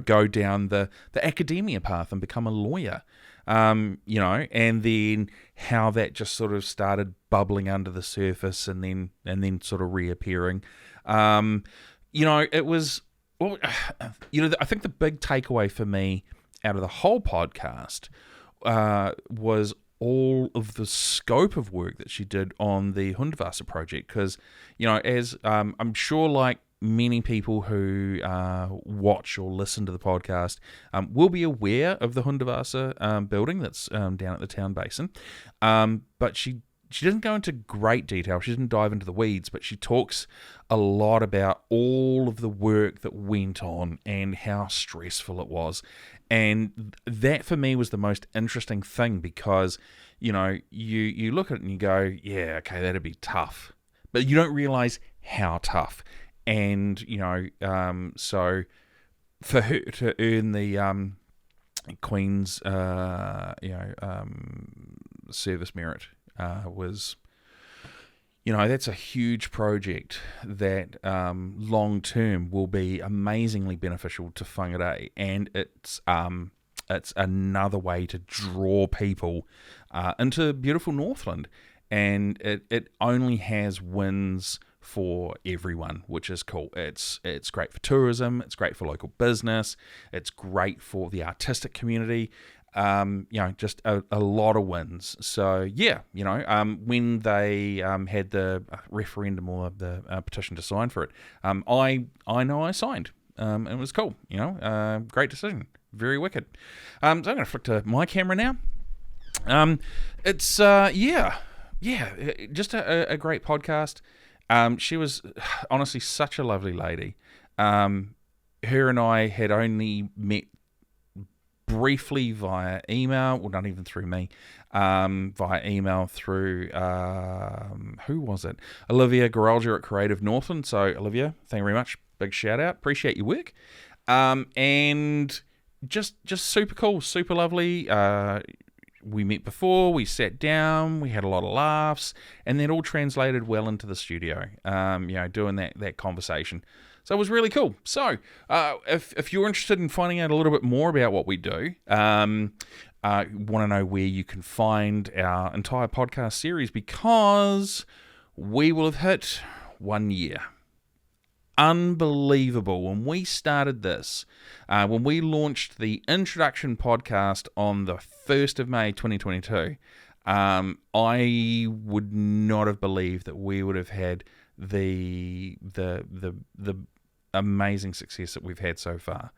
Speaker 1: go down the academia path and become a lawyer. And then how that just sort of started bubbling under the surface and then sort of reappearing. It was, I think the big takeaway for me out of the whole podcast was all of the scope of work that she did on the Hundertwasser project. Because, as I'm sure like many people who watch or listen to the podcast will be aware of the Hundertwasser building that's down at the town basin. But she doesn't go into great detail. She doesn't dive into the weeds, but she talks a lot about all of the work that went on and how stressful it was. And that for me was the most interesting thing because, you look at it and you go, yeah, okay, that'd be tough. But you don't realize how tough. And, so for her to earn the Queen's, service merit was, that's a huge project that long term will be amazingly beneficial to Whangarei, and it's another way to draw people into beautiful Northland, and it only has wins for everyone, which is cool. It's great for tourism, it's great for local business, it's great for the artistic community. Just a lot of wins. So when they had the referendum or the petition to sign for it, I know I signed. It was cool. Great decision. Very wicked. So I'm going to flick to my camera now. It's just a great podcast. She was honestly such a lovely lady. Her and I had only met briefly via email, well, not even through me, via email through, who was it? Olivia Garalja at Creative Northland. So, Olivia, thank you very much. Big shout out. Appreciate your work. And just super cool, super lovely. We met before, we sat down, we had a lot of laughs, and then all translated well into the studio, doing that conversation. So it was really cool. So if you're interested in finding out a little bit more about what we do, want to know where you can find our entire podcast series, because we will have hit 1 year. Unbelievable. When we started this, when we launched the introduction podcast on the 1st of May 2022, I would not have believed that we would have had the amazing success that we've had so far.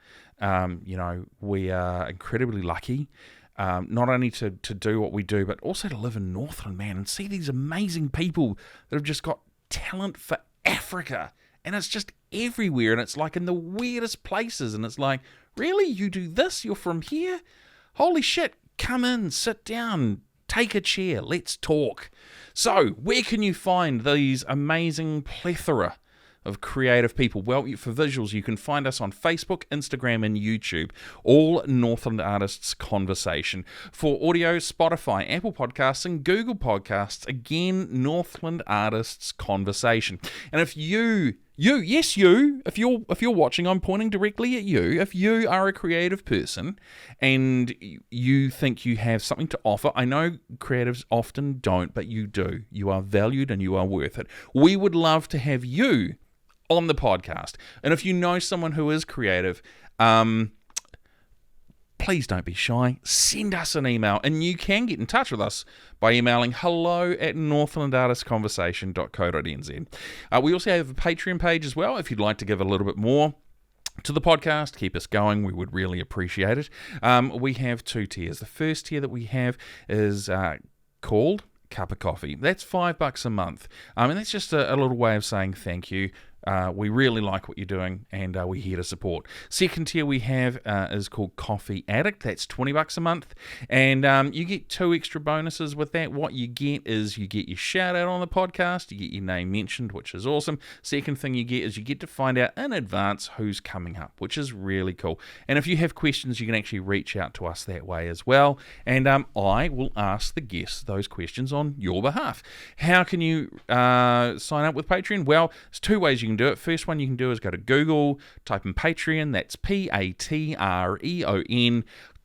Speaker 1: We are incredibly lucky, not only to do what we do, but also to live in Northland, man, and see these amazing people that have just got talent for Africa. And it's just everywhere, and it's like in the weirdest places, and it's like, really? You do this? You're from here? Holy shit, come in, sit down, take a chair, let's talk. So, where can you find these amazing plethora of creative people? Well, for visuals, you can find us on Facebook, Instagram, and YouTube, all Northland Artists Conversation. For audio, Spotify, Apple Podcasts, and Google Podcasts, again, Northland Artists Conversation. And if if you're watching, I'm pointing directly at you. If you are a creative person and you think you have something to offer, I know creatives often don't, but you do. You are valued and you are worth it. We would love to have you on the podcast. And if you know someone who is creative, please don't be shy. Send us an email, and you can get in touch with us by emailing hello@northlandartistconversation.co.nz. We also have a Patreon page as well if you'd like to give a little bit more to the podcast, keep us going, we would really appreciate it. We have 2 tiers. The first tier that we have is called Cup of Coffee. That's $5 a month. And that's just a little way of saying thank you. We really like what you're doing, and we're here to support. Second tier we have is called Coffee Addict. That's $20 a month, and you get 2 extra bonuses with that. What you get is you get your shout out on the podcast, you get your name mentioned, which is awesome. Second thing you get is you get to find out in advance who's coming up, which is really cool. And if you have questions, you can actually reach out to us that way as well, and I will ask the guests those questions on your behalf. How can you sign up with Patreon? Well, there's 2 ways you can do it. First one you can do is go to Google, type in Patreon, that's Patreon,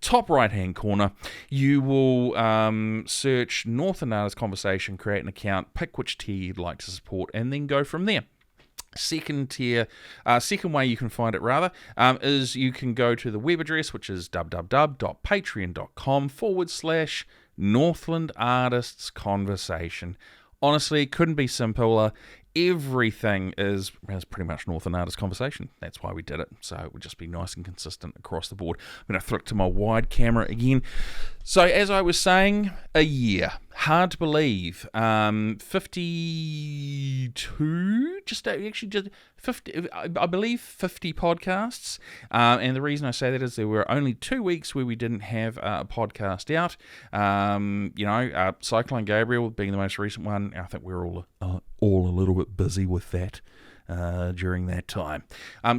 Speaker 1: top right hand corner. You will search Northland Artist Conversation, create an account, pick which tier you'd like to support, and then go from there. Second way you can find it is you can go to the web address, which is www.patreon.com/Northland Artists Conversation. Honestly, it couldn't be simpler. Everything is pretty much Northland Artist Conversation. That's why we did it. So it would just be nice and consistent across the board. I'm going to flick to my wide camera again. So as I was saying, a year. Hard to believe. 52, just 50, I believe 50 podcasts. And the reason I say that is there were only 2 weeks where we didn't have a podcast out. Cyclone Gabriel being the most recent one. I think we're all a little bit busy with that during that time.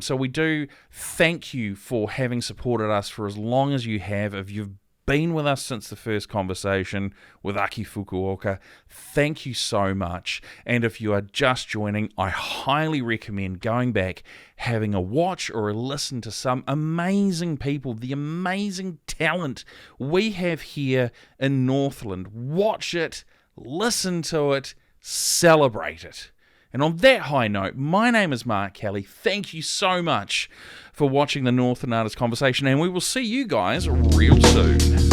Speaker 1: So we do thank you for having supported us for as long as you have. If you've been with us since the first conversation with Aki Fukuoka, thank you so much. And if you are just joining, I highly recommend going back, having a watch or a listen to some amazing people, the amazing talent we have here in Northland. Watch it, listen to it, celebrate it. And on that high note, my name is Mark Kelly. Thank you so much for watching the Northland Artist Conversation, and we will see you guys real soon.